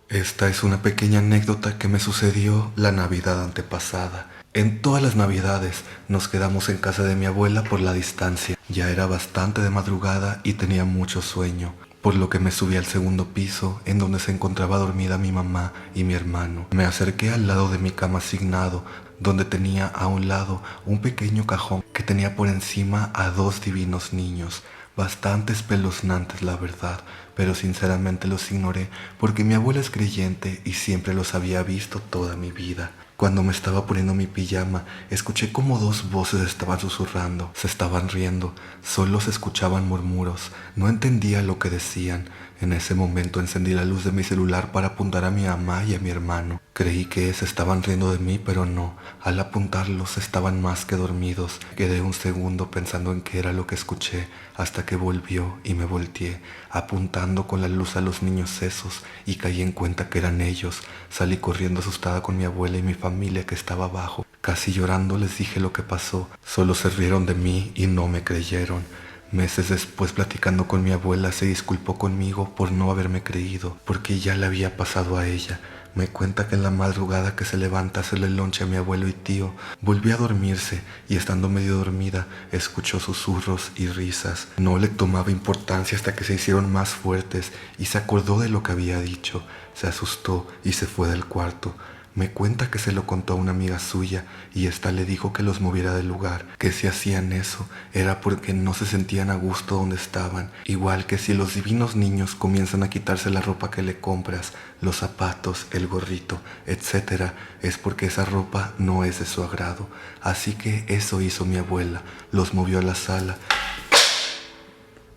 Esta es una pequeña anécdota que me sucedió la Navidad antepasada. En todas las Navidades nos quedamos en casa de mi abuela por la distancia. Ya era bastante de madrugada y tenía mucho sueño, por lo que me subí al segundo piso, en donde se encontraba dormida mi mamá y mi hermano. Me acerqué al lado de mi cama asignado, donde tenía a un lado un pequeño cajón que tenía por encima a 2 divinos niños, bastante espeluznantes la verdad, pero sinceramente los ignoré porque mi abuela es creyente y siempre los había visto toda mi vida. Cuando me estaba poniendo mi pijama, escuché como 2 voces estaban susurrando, se estaban riendo, solo se escuchaban murmuros, no entendía lo que decían. En ese momento encendí la luz de mi celular para apuntar a mi mamá y a mi hermano. Creí que se estaban riendo de mí, pero no. Al apuntarlos estaban más que dormidos. Quedé un segundo pensando en qué era lo que escuché, hasta que volvió y me volteé, apuntando con la luz a los niños esos, y caí en cuenta que eran ellos. Salí corriendo asustada con mi abuela y mi familia que estaba abajo. Casi llorando les dije lo que pasó. Solo se rieron de mí y no me creyeron. Meses después, platicando con mi abuela, se disculpó conmigo por no haberme creído, porque ya le había pasado a ella. Me cuenta que en la madrugada que se levanta a hacerle lonche a mi abuelo y tío, volvió a dormirse y estando medio dormida, escuchó susurros y risas. No le tomaba importancia hasta que se hicieron más fuertes y se acordó de lo que había dicho. Se asustó y se fue del cuarto. Me cuenta que se lo contó a una amiga suya y ésta le dijo que los moviera del lugar, que si hacían eso era porque no se sentían a gusto donde estaban, igual que si los divinos niños comienzan a quitarse la ropa que le compras, los zapatos, el gorrito, etcétera, es porque esa ropa no es de su agrado. Así que eso hizo mi abuela, los movió a la sala.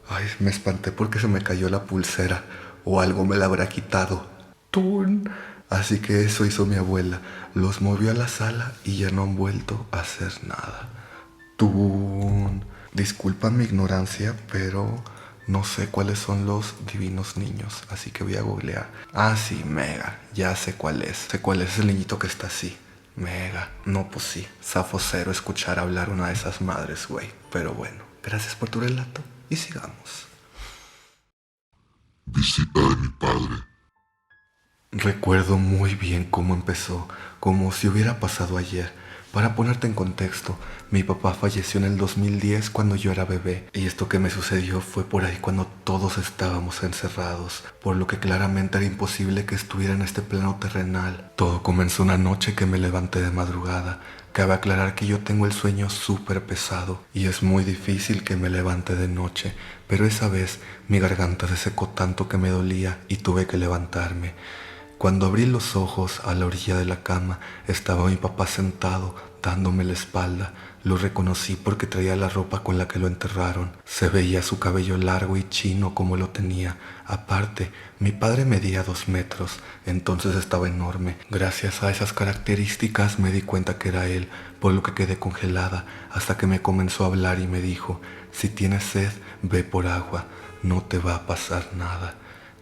Ay, me espanté porque se me cayó la pulsera o algo me la habrá quitado. ¡Tun! Así que eso hizo mi abuela, los movió a la sala y ya no han vuelto a hacer nada. ¡Tun! Disculpa mi ignorancia, pero no sé cuáles son los divinos niños, así que voy a googlear. Ah, sí, Mega, ya sé cuál es. Sé cuál es el niñito que está así. Mega, no, pues sí, zafo cero escuchar hablar una de esas madres, güey. Pero bueno, gracias por tu relato y sigamos. Visita de mi padre. Recuerdo muy bien cómo empezó, como si hubiera pasado ayer. Para ponerte en contexto, mi papá falleció en el 2010 cuando yo era bebé, y esto que me sucedió fue por ahí cuando todos estábamos encerrados, por lo que claramente era imposible que estuviera en este plano terrenal. Todo comenzó una noche que me levanté de madrugada. Cabe aclarar que yo tengo el sueño súper pesado y es muy difícil que me levante de noche, pero esa vez mi garganta se secó tanto que me dolía y tuve que levantarme. Cuando abrí los ojos, a la orilla de la cama estaba mi papá sentado, dándome la espalda. Lo reconocí porque traía la ropa con la que lo enterraron. Se veía su cabello largo y chino como lo tenía. Aparte, mi padre medía 2 metros, entonces estaba enorme. Gracias a esas características me di cuenta que era él, por lo que quedé congelada hasta que me comenzó a hablar y me dijo: si tienes sed, ve por agua, no te va a pasar nada.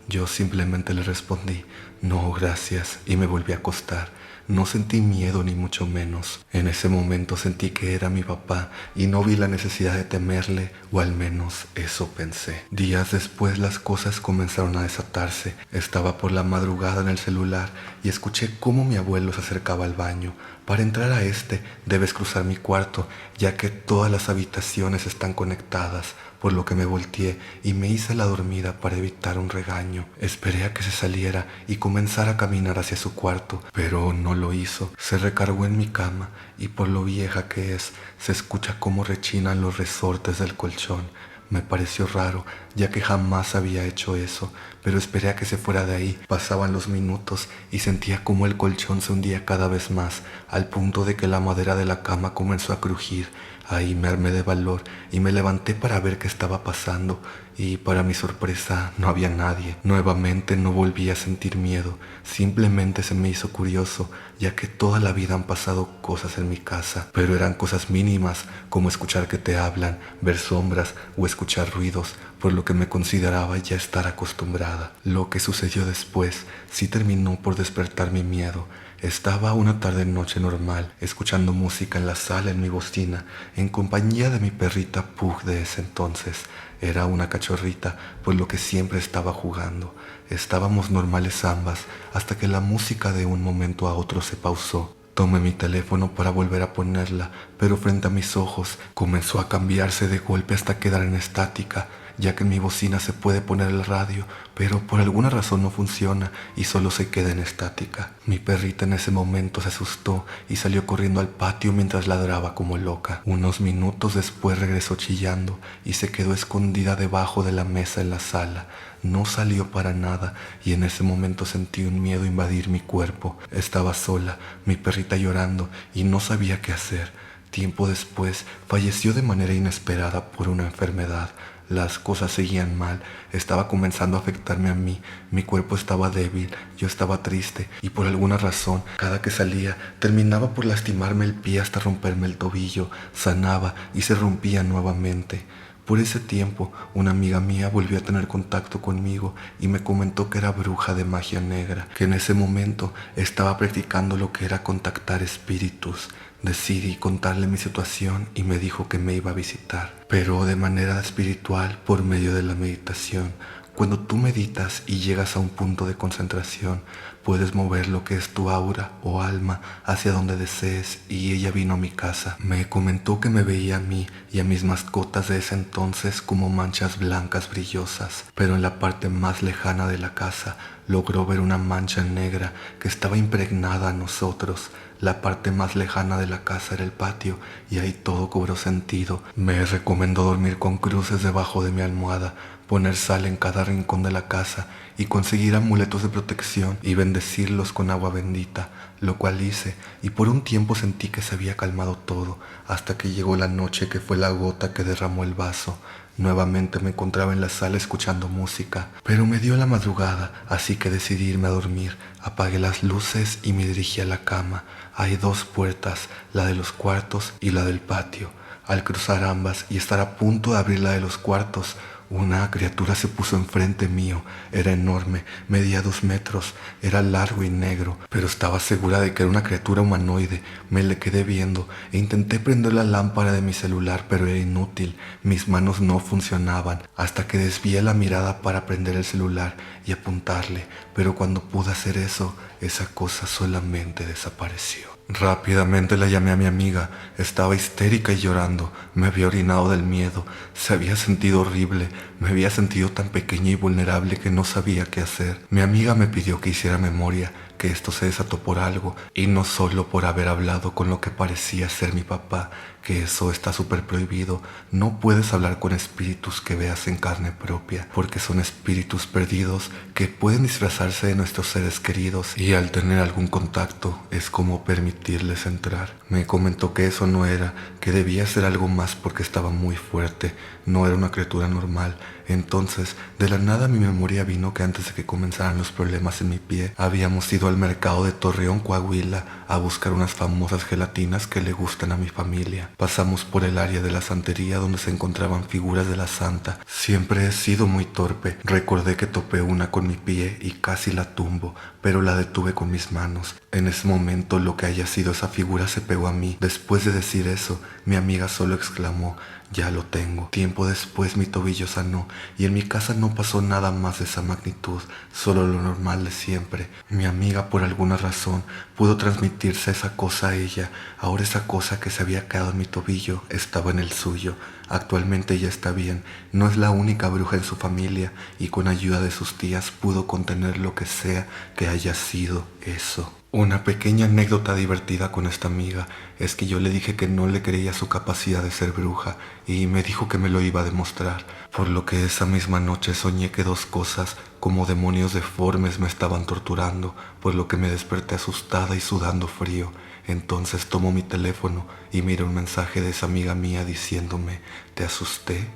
Yo simplemente le respondí: no, gracias, y me volví a acostar. No sentí miedo ni mucho menos. En ese momento sentí que era mi papá y no vi la necesidad de temerle, o al menos eso pensé. Días después las cosas comenzaron a desatarse. Estaba por la madrugada en el celular y escuché cómo mi abuelo se acercaba al baño. Para entrar a este debes cruzar mi cuarto, ya que todas las habitaciones están conectadas, por lo que me volteé y me hice la dormida para evitar un regaño. Esperé a que se saliera y comenzara a caminar hacia su cuarto, pero no lo hizo. Se recargó en mi cama y por lo vieja que es, se escucha cómo rechinan los resortes del colchón. Me pareció raro, ya que jamás había hecho eso, pero esperé a que se fuera de ahí. Pasaban los minutos y sentía como el colchón se hundía cada vez más, al punto de que la madera de la cama comenzó a crujir. Ahí me armé de valor y me levanté para ver qué estaba pasando, y para mi sorpresa no había nadie. Nuevamente no volví a sentir miedo, simplemente se me hizo curioso, ya que toda la vida han pasado cosas en mi casa, pero eran cosas mínimas, como escuchar que te hablan, ver sombras o escuchar ruidos, por lo que me consideraba ya estar acostumbrada. Lo que sucedió después sí terminó por despertar mi miedo. Estaba una tarde-noche normal, escuchando música en la sala en mi bocina, en compañía de mi perrita Pug de ese entonces. Era una cachorrita, por lo que siempre estaba jugando. Estábamos normales ambas, hasta que la música de un momento a otro se pausó. Tomé mi teléfono para volver a ponerla, pero frente a mis ojos comenzó a cambiarse de golpe hasta quedar en estática, ya que en mi bocina se puede poner el radio, pero por alguna razón no funciona y solo se queda en estática. Mi perrita en ese momento se asustó y salió corriendo al patio mientras ladraba como loca. Unos minutos después regresó chillando y se quedó escondida debajo de la mesa en la sala. No salió para nada y en ese momento sentí un miedo invadir mi cuerpo. Estaba sola, mi perrita llorando y no sabía qué hacer. Tiempo después falleció de manera inesperada por una enfermedad. Las cosas seguían mal, estaba comenzando a afectarme a mí, mi cuerpo estaba débil, yo estaba triste y por alguna razón, cada que salía, terminaba por lastimarme el pie hasta romperme el tobillo, sanaba y se rompía nuevamente. Por ese tiempo, una amiga mía volvió a tener contacto conmigo y me comentó que era bruja de magia negra, que en ese momento estaba practicando lo que era contactar espíritus. Decidí contarle mi situación y me dijo que me iba a visitar, pero de manera espiritual por medio de la meditación. Cuando tú meditas y llegas a un punto de concentración, puedes mover lo que es tu aura o alma hacia donde desees, y ella vino a mi casa. Me comentó que me veía a mí y a mis mascotas de ese entonces como manchas blancas brillosas, pero en la parte más lejana de la casa logró ver una mancha negra que estaba impregnada a nosotros. La parte más lejana de la casa era el patio, y ahí todo cobró sentido. Me recomendó dormir con cruces debajo de mi almohada, poner sal en cada rincón de la casa y conseguir amuletos de protección y bendecirlos con agua bendita, lo cual hice, y por un tiempo sentí que se había calmado todo, hasta que llegó la noche que fue la gota que derramó el vaso. Nuevamente me encontraba en la sala escuchando música, pero me dio la madrugada, así que decidí irme a dormir. Apagué las luces y me dirigí a la cama. Hay dos puertas, la de los cuartos y la del patio. Al cruzar ambas y estar a punto de abrir la de los cuartos, una criatura se puso enfrente mío. Era enorme, medía 2 metros, era largo y negro, pero estaba segura de que era una criatura humanoide. Me le quedé viendo e intenté prender la lámpara de mi celular, pero era inútil. Mis manos no funcionaban, hasta que desvié la mirada para prender el celular y apuntarle, pero cuando pude hacer eso, esa cosa solamente desapareció. Rápidamente la llamé a mi amiga. Estaba histérica y llorando. Me había orinado del miedo. Se había sentido horrible. Me había sentido tan pequeña y vulnerable que no sabía qué hacer. Mi amiga me pidió que hiciera memoria, que esto se desató por algo, y no solo por haber hablado con lo que parecía ser mi papá, que eso está súper prohibido. No puedes hablar con espíritus que veas en carne propia, porque son espíritus perdidos que pueden disfrazarse de nuestros seres queridos, y al tener algún contacto es como permitirles entrar. Me comentó que eso no era, que debía ser algo más porque estaba muy fuerte, no era una criatura normal. Entonces, de la nada mi memoria vino que antes de que comenzaran los problemas en mi pie, habíamos ido al mercado de Torreón, Coahuila, a buscar unas famosas gelatinas que le gustan a mi familia. Pasamos por el área de la santería donde se encontraban figuras de la santa. Siempre he sido muy torpe. Recordé que topé una con mi pie y casi la tumbo, pero la detuve con mis manos. En ese momento lo que haya sido esa figura se pegó a mí. Después de decir eso, mi amiga solo exclamó: ya lo tengo. Tiempo después mi tobillo sanó y en mi casa no pasó nada más de esa magnitud, solo lo normal de siempre. Mi amiga por alguna razón pudo transmitirse esa cosa a ella. Ahora esa cosa que se había quedado en mi tobillo estaba en el suyo. Actualmente ella está bien, no es la única bruja en su familia y con ayuda de sus tías pudo contener lo que sea que haya sido eso. Una pequeña anécdota divertida con esta amiga es que yo le dije que no le creía su capacidad de ser bruja y me dijo que me lo iba a demostrar, por lo que esa misma noche soñé que 2 cosas como demonios deformes me estaban torturando, por lo que me desperté asustada y sudando frío. Entonces tomó mi teléfono y miré un mensaje de esa amiga mía diciéndome: ¿te asusté?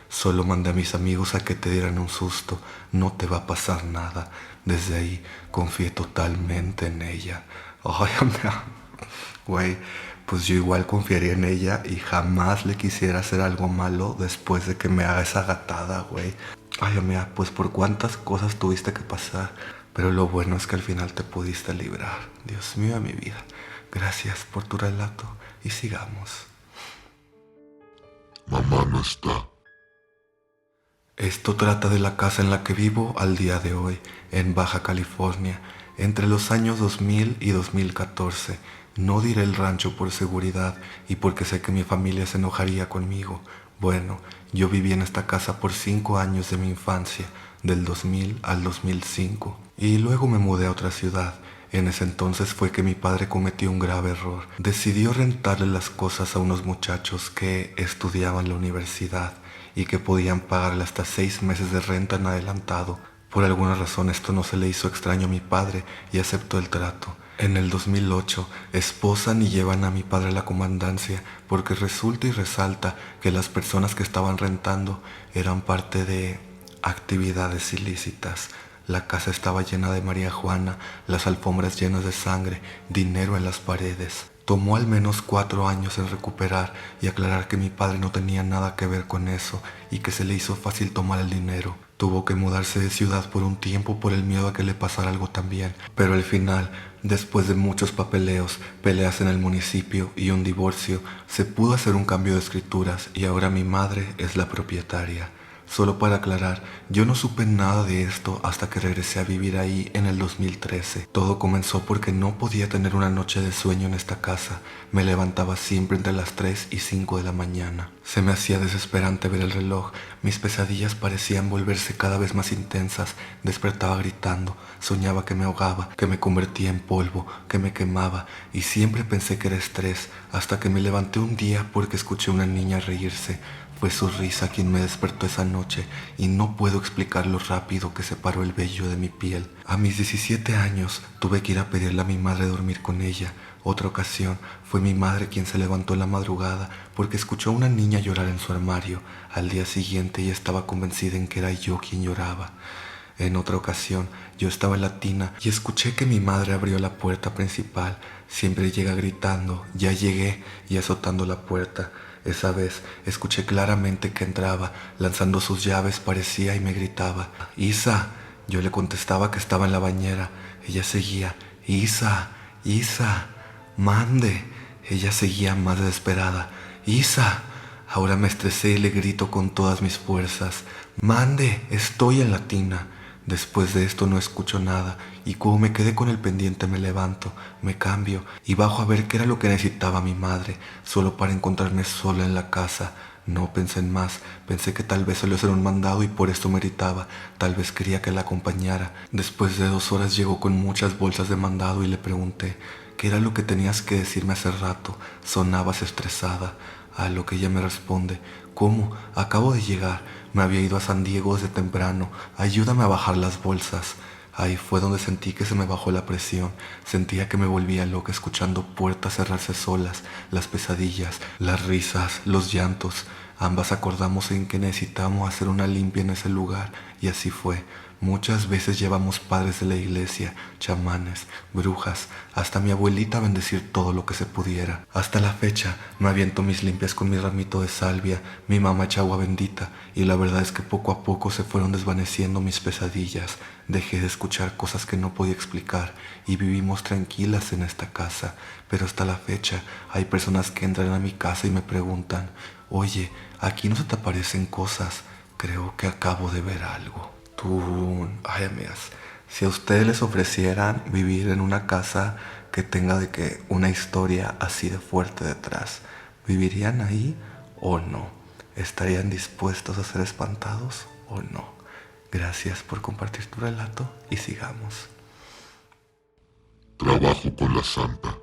Solo mandé a mis amigos a que te dieran un susto, no te va a pasar nada. Desde ahí confié totalmente en ella. Ay, güey, pues yo igual confiaría en ella y jamás le quisiera hacer algo malo después de que me haga esa gatada, güey. Ay, amiga, pues por cuántas cosas tuviste que pasar, pero lo bueno es que al final te pudiste librar. Dios mío de mi vida, gracias por tu relato y sigamos. Mamá no está. Esto trata de la casa en la que vivo al día de hoy, en Baja California, entre los años 2000 y 2014. No diré el rancho por seguridad y porque sé que mi familia se enojaría conmigo. Bueno, yo viví en esta casa por 5 años de mi infancia, del 2000 al 2005, y luego me mudé a otra ciudad. En ese entonces fue que mi padre cometió un grave error. Decidió rentarle las cosas a unos muchachos que estudiaban en la universidad y que podían pagarle hasta 6 meses de renta en adelantado. Por alguna razón esto no se le hizo extraño a mi padre y aceptó el trato. En el 2008 esposan y llevan a mi padre a la comandancia porque resulta y resalta que las personas que estaban rentando eran parte de actividades ilícitas. La casa estaba llena de María Juana, las alfombras llenas de sangre, dinero en las paredes. Tomó al menos 4 años en recuperar y aclarar que mi padre no tenía nada que ver con eso y que se le hizo fácil tomar el dinero. Tuvo que mudarse de ciudad por un tiempo por el miedo a que le pasara algo también, pero al final, después de muchos papeleos, peleas en el municipio y un divorcio, se pudo hacer un cambio de escrituras y ahora mi madre es la propietaria. Solo para aclarar, yo no supe nada de esto hasta que regresé a vivir ahí en el 2013. Todo comenzó porque no podía tener una noche de sueño en esta casa. Me levantaba siempre entre las 3 y 5 de la mañana. Se me hacía desesperante ver el reloj. Mis pesadillas parecían volverse cada vez más intensas. Despertaba gritando, soñaba que me ahogaba, que me convertía en polvo, que me quemaba y siempre pensé que era estrés hasta que me levanté un día porque escuché a una niña reírse. Fue su risa quien me despertó esa noche y no puedo explicar lo rápido que se paró el vello de mi piel. A mis 17 años tuve que ir a pedirle a mi madre dormir con ella. Otra ocasión fue mi madre quien se levantó en la madrugada porque escuchó a una niña llorar en su armario. Al día siguiente ella estaba convencida en que era yo quien lloraba. En otra ocasión yo estaba en la tina y escuché que mi madre abrió la puerta principal. Siempre llega gritando, ya llegué, y azotando la puerta. Esa vez escuché claramente que entraba, lanzando sus llaves parecía y me gritaba, «Isa». Yo le contestaba que estaba en la bañera. Ella seguía, «Isa, Isa, mande». Ella seguía más desesperada, «Isa». Ahora me estresé y le grito con todas mis fuerzas, «Mande, estoy en la tina». Después de esto no escucho nada y como me quedé con el pendiente me levanto, me cambio y bajo a ver qué era lo que necesitaba mi madre, solo para encontrarme sola en la casa. No pensé en más, pensé que tal vez salió a hacer un mandado y por esto me gritaba, tal vez quería que la acompañara. Después de 2 horas llegó con muchas bolsas de mandado y le pregunté, ¿qué era lo que tenías que decirme hace rato? Sonabas estresada. A lo que ella me responde, ¿cómo? Acabo de llegar, me había ido a San Diego desde temprano, ayúdame a bajar las bolsas. Ahí fue donde sentí que se me bajó la presión, sentía que me volvía loca escuchando puertas cerrarse solas, las pesadillas, las risas, los llantos. Ambas acordamos en que necesitábamos hacer una limpia en ese lugar y así fue. Muchas veces llevamos padres de la iglesia, chamanes, brujas, hasta mi abuelita a bendecir todo lo que se pudiera. Hasta la fecha me aviento mis limpias con mi ramito de salvia, mi mamá echa agua bendita y la verdad es que poco a poco se fueron desvaneciendo mis pesadillas. Dejé de escuchar cosas que no podía explicar y vivimos tranquilas en esta casa. Pero hasta la fecha hay personas que entran a mi casa y me preguntan, «Oye, aquí no se te aparecen cosas, creo que acabo de ver algo». Ay amigas, si a ustedes les ofrecieran vivir en una casa que tenga de que una historia así de fuerte detrás, ¿vivirían ahí o no? ¿Estarían dispuestos a ser espantados o no? Gracias por compartir tu relato y sigamos. Trabajo con la santa.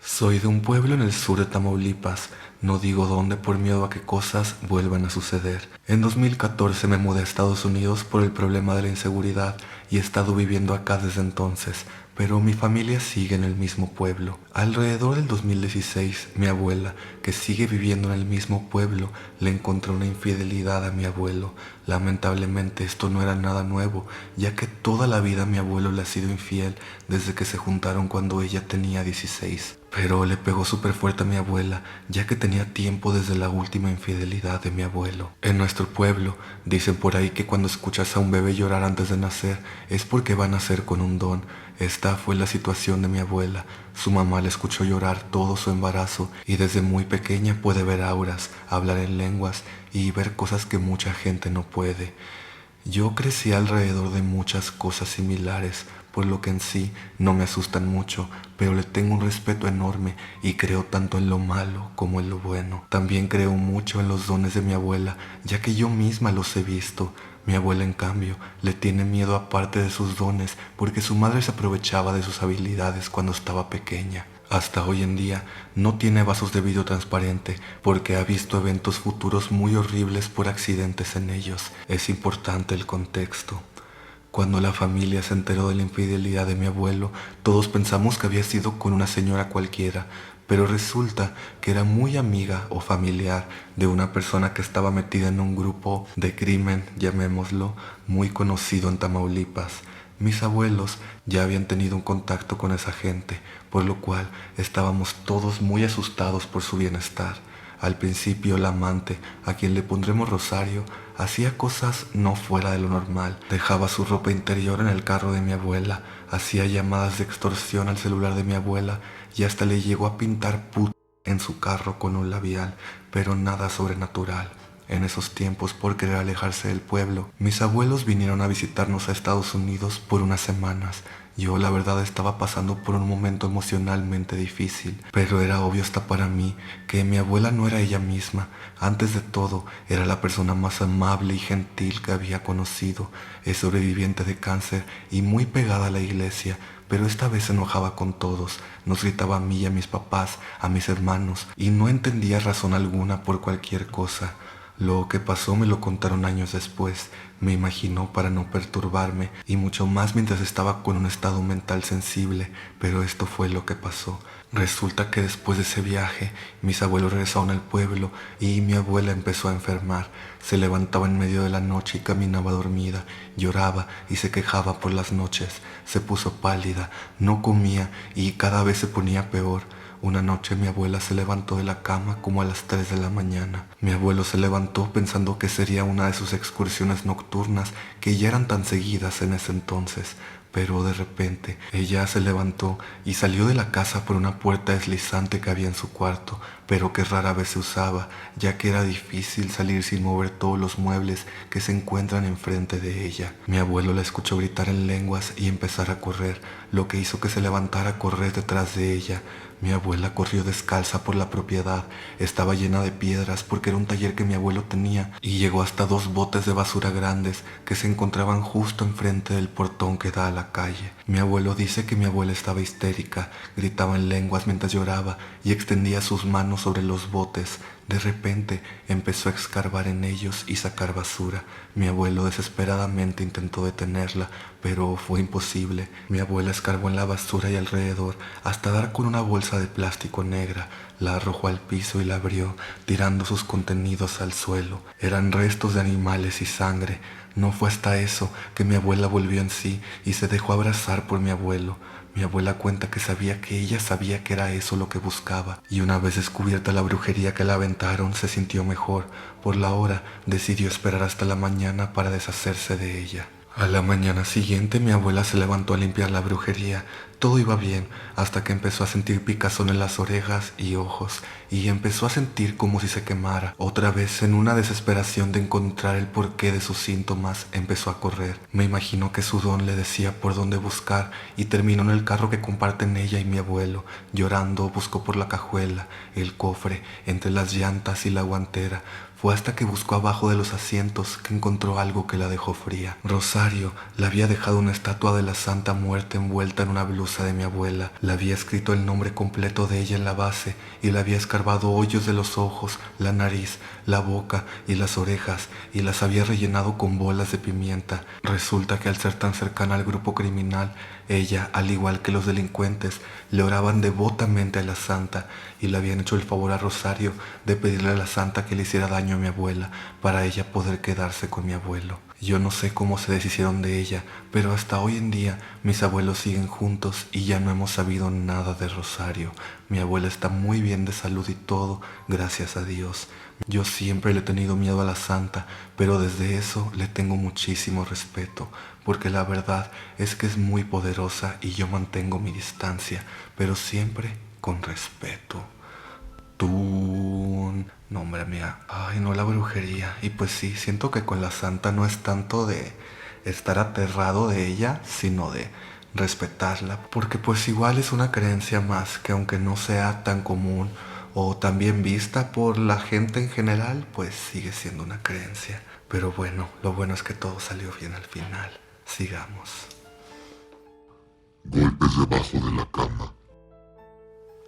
Soy de un pueblo en el sur de Tamaulipas, no digo dónde por miedo a que cosas vuelvan a suceder. En 2014 me mudé a Estados Unidos por el problema de la inseguridad y he estado viviendo acá desde entonces, pero mi familia sigue en el mismo pueblo. Alrededor del 2016, mi abuela, que sigue viviendo en el mismo pueblo, le encontró una infidelidad a mi abuelo. Lamentablemente esto no era nada nuevo, ya que toda la vida mi abuelo le ha sido infiel desde que se juntaron cuando ella tenía 16. Pero le pegó súper fuerte a mi abuela, ya que tenía tiempo desde la última infidelidad de mi abuelo. En nuestro pueblo, dicen por ahí que cuando escuchas a un bebé llorar antes de nacer, es porque va a nacer con un don. Esta fue la situación de mi abuela. Su mamá le escuchó llorar todo su embarazo y desde muy pequeña puede ver auras, hablar en lenguas y ver cosas que mucha gente no puede. Yo crecí alrededor de muchas cosas similares, por lo que en sí no me asustan mucho, pero le tengo un respeto enorme y creo tanto en lo malo como en lo bueno. También creo mucho en los dones de mi abuela, ya que yo misma los he visto. Mi abuela, en cambio, le tiene miedo aparte de sus dones, porque su madre se aprovechaba de sus habilidades cuando estaba pequeña. Hasta hoy en día no tiene vasos de vidrio transparente porque ha visto eventos futuros muy horribles por accidentes en ellos. Es importante el contexto. Cuando la familia se enteró de la infidelidad de mi abuelo, todos pensamos que había sido con una señora cualquiera, pero resulta que era muy amiga o familiar de una persona que estaba metida en un grupo de crimen, llamémoslo, muy conocido en Tamaulipas. Mis abuelos ya habían tenido un contacto con esa gente, por lo cual estábamos todos muy asustados por su bienestar. Al principio la amante, a quien le pondremos Rosario, hacía cosas no fuera de lo normal. Dejaba su ropa interior en el carro de mi abuela, hacía llamadas de extorsión al celular de mi abuela y hasta le llegó a pintar puto en su carro con un labial, pero nada sobrenatural. En esos tiempos, por querer alejarse del pueblo, mis abuelos vinieron a visitarnos a Estados Unidos por unas semanas. Yo la verdad estaba pasando por un momento emocionalmente difícil, pero era obvio hasta para mí que mi abuela no era ella misma. Antes de todo, era la persona más amable y gentil que había conocido. Es sobreviviente de cáncer y muy pegada a la iglesia, pero esta vez se enojaba con todos. Nos gritaba a mí y a mis papás, a mis hermanos, y no entendía razón alguna por cualquier cosa. Lo que pasó me lo contaron años después. Me imaginó para no perturbarme y mucho más mientras estaba con un estado mental sensible, pero esto fue lo que pasó. Resulta que después de ese viaje, mis abuelos regresaron al pueblo y mi abuela empezó a enfermar. Se levantaba en medio de la noche y caminaba dormida, lloraba y se quejaba por las noches. Se puso pálida, no comía y cada vez se ponía peor. Una noche mi abuela se levantó de la cama como a las 3 de la mañana. Mi abuelo se levantó pensando que sería una de sus excursiones nocturnas que ya eran tan seguidas en ese entonces. Pero de repente ella se levantó y salió de la casa por una puerta deslizante que había en su cuarto, pero que rara vez se usaba, ya que era difícil salir sin mover todos los muebles que se encuentran enfrente de ella. Mi abuelo la escuchó gritar en lenguas y empezar a correr, lo que hizo que se levantara a correr detrás de ella. Mi abuela corrió descalza por la propiedad, estaba llena de piedras porque era un taller que mi abuelo tenía y llegó hasta 2 botes de basura grandes que se encontraban justo enfrente del portón que da a la calle. Mi abuelo dice que mi abuela estaba histérica, gritaba en lenguas mientras lloraba y extendía sus manos sobre los botes. De repente empezó a escarbar en ellos y sacar basura. Mi abuelo desesperadamente intentó detenerla, pero fue imposible. Mi abuela escarbó en la basura y alrededor hasta dar con una bolsa de plástico negra. La arrojó al piso y la abrió, tirando sus contenidos al suelo. Eran restos de animales y sangre. No fue hasta eso que mi abuela volvió en sí y se dejó abrazar por mi abuelo. Mi abuela cuenta que sabía que ella sabía que era eso lo que buscaba, y una vez descubierta la brujería que la aventaron, se sintió mejor. Por la hora, decidió esperar hasta la mañana para deshacerse de ella. A la mañana siguiente mi abuela se levantó a limpiar la brujería. Todo iba bien hasta que empezó a sentir picazón en las orejas y ojos y empezó a sentir como si se quemara. Otra vez, en una desesperación de encontrar el porqué de sus síntomas, empezó a correr. Me imagino que su don le decía por dónde buscar y terminó en el carro que comparten ella y mi abuelo. Llorando buscó por la cajuela, el cofre, entre las llantas y la guantera. Fue hasta que buscó abajo de los asientos que encontró algo que la dejó fría. Rosario le había dejado una estatua de la Santa Muerte envuelta en una blusa de mi abuela. Le había escrito el nombre completo de ella en la base y le había escarbado hoyos de los ojos, la nariz, la boca y las orejas y las había rellenado con bolas de pimienta. Resulta que al ser tan cercana al grupo criminal, ella, al igual que los delincuentes, le oraban devotamente a la Santa y le habían hecho el favor a Rosario de pedirle a la Santa que le hiciera daño a mi abuela para ella poder quedarse con mi abuelo. Yo no sé cómo se deshicieron de ella, pero hasta hoy en día mis abuelos siguen juntos y ya no hemos sabido nada de Rosario. Mi abuela está muy bien de salud y todo, gracias a Dios. Yo siempre le he tenido miedo a la Santa, pero desde eso le tengo muchísimo respeto, porque la verdad es que es muy poderosa y yo mantengo mi distancia, pero siempre con respeto. Tú... Nombre mía. Ay, no, la brujería. Y pues sí, siento que con la Santa no es tanto de estar aterrado de ella, sino de respetarla, porque pues igual es una creencia más que aunque no sea tan común o tan bien vista por la gente en general, pues sigue siendo una creencia. Pero bueno, lo bueno es que todo salió bien al final. Sigamos. Golpes debajo de la cama.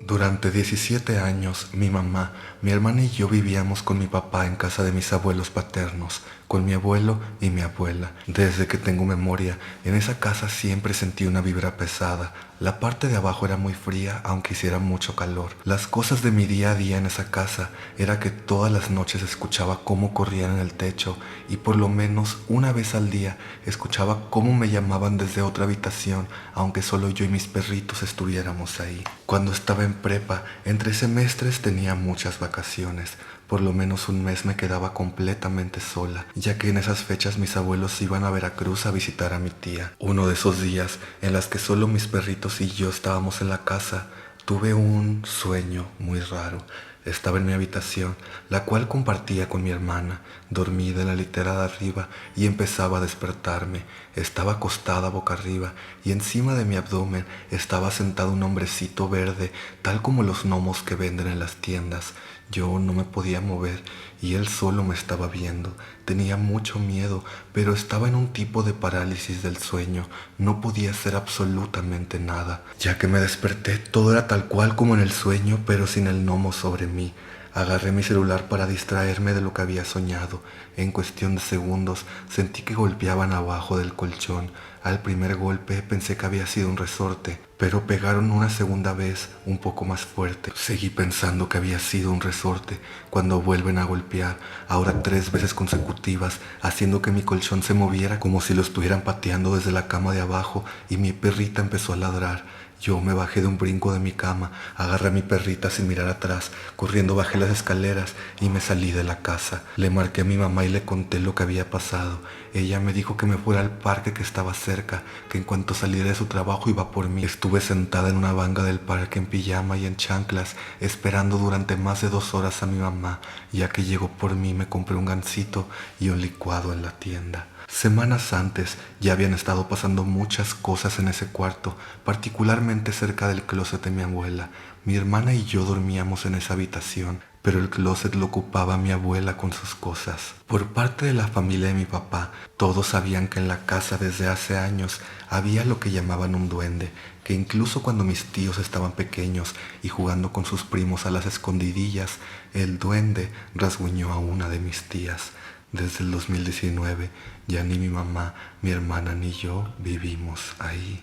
Durante 17 años, mi mamá, mi hermana y yo vivíamos con mi papá en casa de mis abuelos paternos, con mi abuelo y mi abuela. Desde que tengo memoria, en esa casa siempre sentí una vibra pesada. La parte de abajo era muy fría, aunque hiciera mucho calor. Las cosas de mi día a día en esa casa era que todas las noches escuchaba cómo corrían en el techo y por lo menos una vez al día escuchaba cómo me llamaban desde otra habitación, aunque solo yo y mis perritos estuviéramos ahí. Cuando estaba en en prepa, entre semestres tenía muchas vacaciones. Por lo menos un mes me quedaba completamente sola, ya que en esas fechas mis abuelos iban a Veracruz a visitar a mi tía. Uno de esos días en las que solo mis perritos y yo estábamos en la casa, tuve un sueño muy raro. Estaba en mi habitación, la cual compartía con mi hermana. Dormí de la litera de arriba y empezaba a despertarme. Estaba acostada boca arriba y encima de mi abdomen estaba sentado un hombrecito verde, tal como los gnomos que venden en las tiendas. Yo no me podía mover y él solo me estaba viendo. Tenía mucho miedo, pero estaba en un tipo de parálisis del sueño. No podía hacer absolutamente nada. Ya que me desperté, todo era tal cual como en el sueño, pero sin el gnomo sobre mí. Agarré mi celular para distraerme de lo que había soñado. En cuestión de segundos sentí que golpeaban abajo del colchón. Al primer golpe pensé que había sido un resorte, pero pegaron una segunda vez un poco más fuerte. Seguí pensando que había sido un resorte cuando vuelven a golpear, ahora 3 veces consecutivas, haciendo que mi colchón se moviera como si lo estuvieran pateando desde la cama de abajo, y mi perrita empezó a ladrar. Yo me bajé de un brinco de mi cama, agarré a mi perrita sin mirar atrás, corriendo bajé las escaleras y me salí de la casa. Le marqué a mi mamá y le conté lo que había pasado. Ella me dijo que me fuera al parque que estaba cerca, que en cuanto saliera de su trabajo iba por mí. Estuve sentada en una banca del parque en pijama y en chanclas, esperando durante más de 2 horas a mi mamá. Ya que llegó por mí, me compré un gansito y un licuado en la tienda. Semanas antes ya habían estado pasando muchas cosas en ese cuarto, particularmente cerca del closet de mi abuela. Mi hermana y yo dormíamos en esa habitación, pero el closet lo ocupaba mi abuela con sus cosas. Por parte de la familia de mi papá, todos sabían que en la casa desde hace años había lo que llamaban un duende, que incluso cuando mis tíos estaban pequeños y jugando con sus primos a las escondidillas, el duende rasguñó a una de mis tías. Desde el 2019 ya ni mi mamá, mi hermana ni yo vivimos ahí.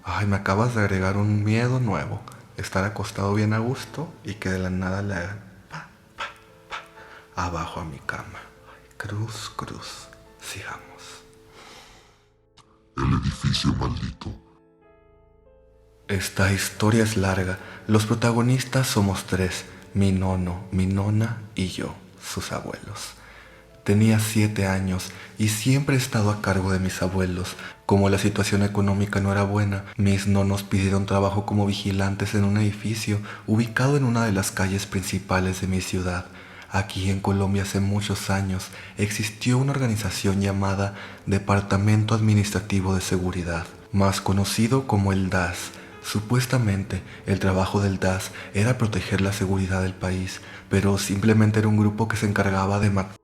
Ay, me acabas de agregar un miedo nuevo. Estar acostado bien a gusto y que de la nada le hagan abajo a mi cama. Ay, cruz, cruz. Sigamos. El edificio maldito. Esta historia es larga. Los protagonistas somos 3. Mi nono, mi nona y yo, sus abuelos. Tenía 7 años y siempre he estado a cargo de mis abuelos. Como la situación económica no era buena, mis nonos pidieron trabajo como vigilantes en un edificio ubicado en una de las calles principales de mi ciudad. Aquí en Colombia hace muchos años existió una organización llamada Departamento Administrativo de Seguridad, más conocido como el DAS. Supuestamente el trabajo del DAS era proteger la seguridad del país, pero simplemente era un grupo que se encargaba de matar,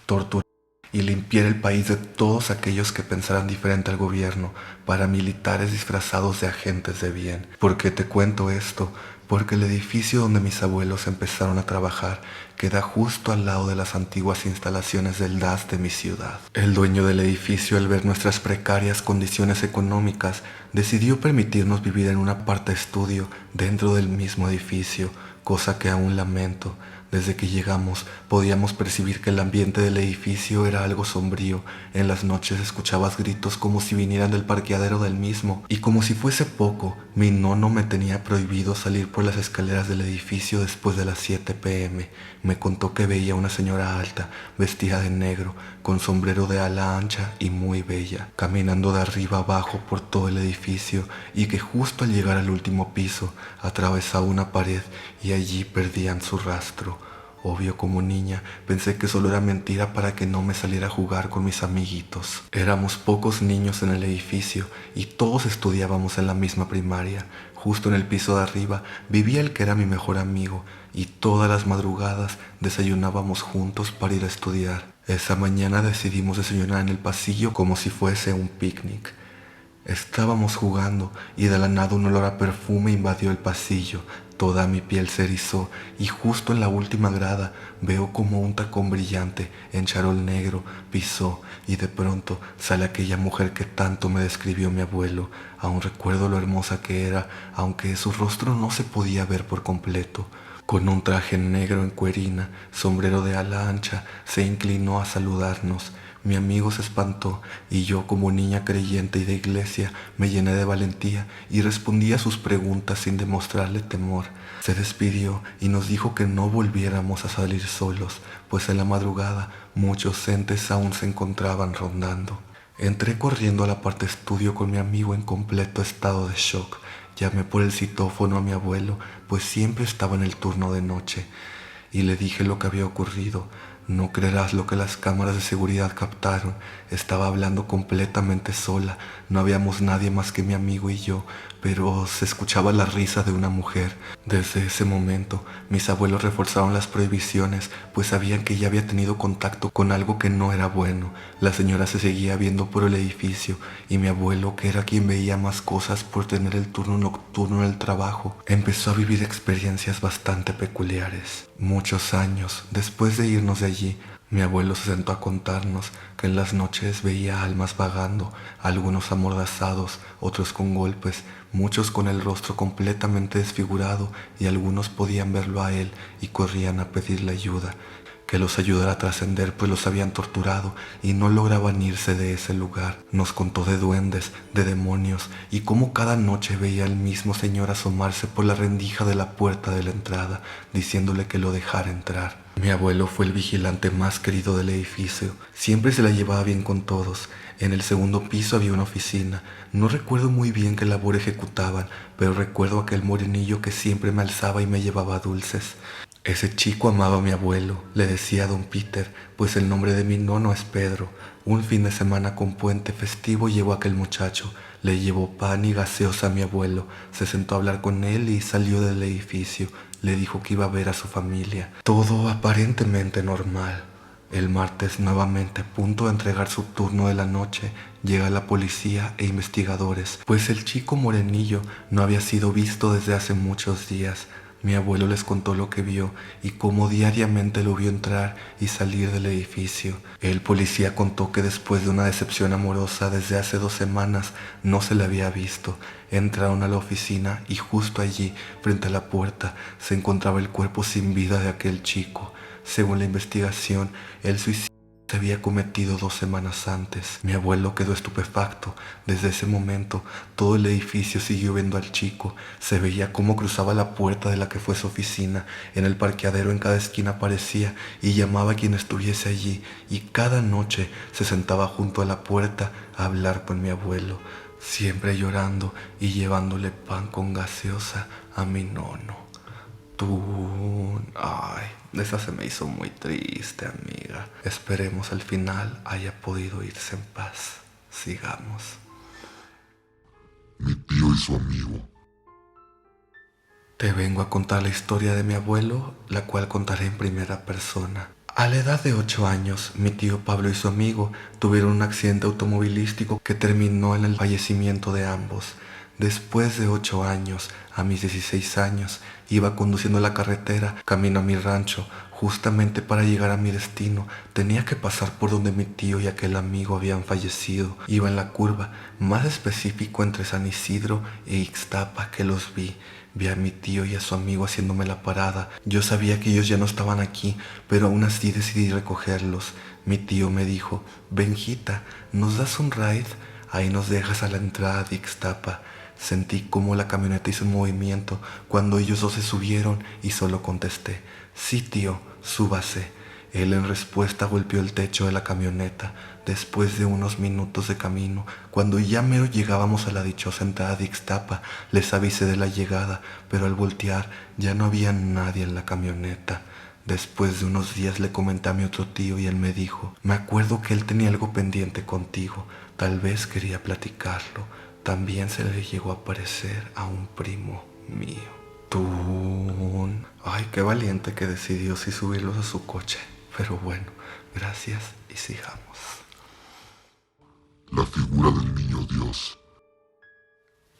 torturar y limpiar el país de todos aquellos que pensaran diferente al gobierno, paramilitares disfrazados de agentes de bien. ¿Por qué te cuento esto? Porque el edificio donde mis abuelos empezaron a trabajar queda justo al lado de las antiguas instalaciones del DAS de mi ciudad. El dueño del edificio, al ver nuestras precarias condiciones económicas, decidió permitirnos vivir en un aparte estudio dentro del mismo edificio, cosa que aún lamento. Desde que llegamos podíamos percibir que el ambiente del edificio era algo sombrío. En las noches escuchabas gritos como si vinieran del parqueadero del mismo, y como si fuese poco, mi nono me tenía prohibido salir por las escaleras del edificio después de las 7 p.m. Me contó que veía una señora alta, vestida de negro, con sombrero de ala ancha y muy bella, caminando de arriba abajo por todo el edificio, y que justo al llegar al último piso atravesaba una pared y allí perdían su rastro. Obvio, como niña, pensé que solo era mentira para que no me saliera a jugar con mis amiguitos. Éramos pocos niños en el edificio y todos estudiábamos en la misma primaria. Justo en el piso de arriba vivía el que era mi mejor amigo y todas las madrugadas desayunábamos juntos para ir a estudiar. Esa mañana decidimos desayunar en el pasillo como si fuese un picnic. Estábamos jugando y de la nada un olor a perfume invadió el pasillo. Toda mi piel se erizó y justo en la última grada veo como un tacón brillante en charol negro pisó, y de pronto sale aquella mujer que tanto me describió mi abuelo. Aún recuerdo lo hermosa que era, aunque su rostro no se podía ver por completo. Con un traje negro en cuerina, sombrero de ala ancha, se inclinó a saludarnos. Mi amigo se espantó y yo, como niña creyente y de iglesia, me llené de valentía y respondí a sus preguntas sin demostrarle temor. Se despidió y nos dijo que no volviéramos a salir solos, pues en la madrugada muchos entes aún se encontraban rondando. Entré corriendo a la parte estudio con mi amigo en completo estado de shock. Llamé por el citófono a mi abuelo, pues siempre estaba en el turno de noche, y le dije lo que había ocurrido. No creerás lo que las cámaras de seguridad captaron. Estaba hablando completamente sola. No habíamos nadie más que mi amigo y yo, pero se escuchaba la risa de una mujer. Desde ese momento, mis abuelos reforzaron las prohibiciones, pues sabían que ella había tenido contacto con algo que no era bueno. La señora se seguía viendo por el edificio y mi abuelo, que era quien veía más cosas por tener el turno nocturno en el trabajo, empezó a vivir experiencias bastante peculiares. Muchos años después de irnos de allí, mi abuelo se sentó a contarnos que en las noches veía almas vagando, algunos amordazados, otros con golpes, muchos con el rostro completamente desfigurado, y algunos podían verlo a él y corrían a pedirle ayuda, que los ayudara a trascender, pues los habían torturado y no lograban irse de ese lugar. Nos contó de duendes, de demonios, y cómo cada noche veía al mismo señor asomarse por la rendija de la puerta de la entrada, diciéndole que lo dejara entrar. Mi abuelo fue el vigilante más querido del edificio. Siempre se la llevaba bien con todos. En el segundo piso había una oficina. No recuerdo muy bien qué labor ejecutaban, pero recuerdo aquel morenillo que siempre me alzaba y me llevaba dulces. Ese chico amaba a mi abuelo, le decía don Peter, pues el nombre de mi nono es Pedro. Un fin de semana con puente festivo llegó aquel muchacho, le llevó pan y gaseosa a mi abuelo, se sentó a hablar con él y salió del edificio. Le dijo que iba a ver a su familia. Todo aparentemente normal. El martes, nuevamente a punto de entregar su turno de la noche, llega la policía e investigadores, pues el chico morenillo no había sido visto desde hace muchos días. Mi abuelo les contó lo que vio y cómo diariamente lo vio entrar y salir del edificio. El policía contó que después de una decepción amorosa desde hace 2 semanas no se le había visto. Entraron a la oficina y justo allí, frente a la puerta, se encontraba el cuerpo sin vida de aquel chico. Según la investigación, el suicidio se había cometido 2 semanas antes. Mi abuelo quedó estupefacto. Desde ese momento, todo el edificio siguió viendo al chico. Se veía cómo cruzaba la puerta de la que fue su oficina. En el parqueadero en cada esquina aparecía y llamaba a quien estuviese allí. Y cada noche se sentaba junto a la puerta a hablar con mi abuelo, siempre llorando y llevándole pan con gaseosa a mi nono. Ay, esa se me hizo muy triste, amiga. Esperemos al final haya podido irse en paz. Sigamos. Mi tío y su amigo. Te vengo a contar la historia de mi abuelo, la cual contaré en primera persona. A la edad de 8 años, mi tío Pablo y su amigo tuvieron un accidente automovilístico que terminó en el fallecimiento de ambos. Después de 8 años, a mis 16 años, iba conduciendo la carretera camino a mi rancho. Justamente para llegar a mi destino, tenía que pasar por donde mi tío y aquel amigo habían fallecido. Iba en la curva, más específico entre San Isidro e Ixtapa, que los vi. Vi a mi tío y a su amigo haciéndome la parada. Yo sabía que ellos ya no estaban aquí, pero aún así decidí recogerlos. Mi tío me dijo: Benjita, ¿nos das un ride? Ahí nos dejas a la entrada de Ixtapa. Sentí como la camioneta hizo un movimiento cuando ellos dos se subieron y solo contesté: sí, tío, súbase. Él en respuesta golpeó el techo de la camioneta. Después de unos minutos de camino, cuando ya mero llegábamos a la dichosa entrada de Ixtapa, les avisé de la llegada, pero al voltear ya no había nadie en la camioneta. Después de unos días le comenté a mi otro tío y él me dijo: me acuerdo que él tenía algo pendiente contigo, tal vez quería platicarlo. También se le llegó a aparecer a un primo mío. Ay, qué valiente que decidió sí subirlos a su coche. Pero bueno, gracias y sigamos. La figura del niño Dios.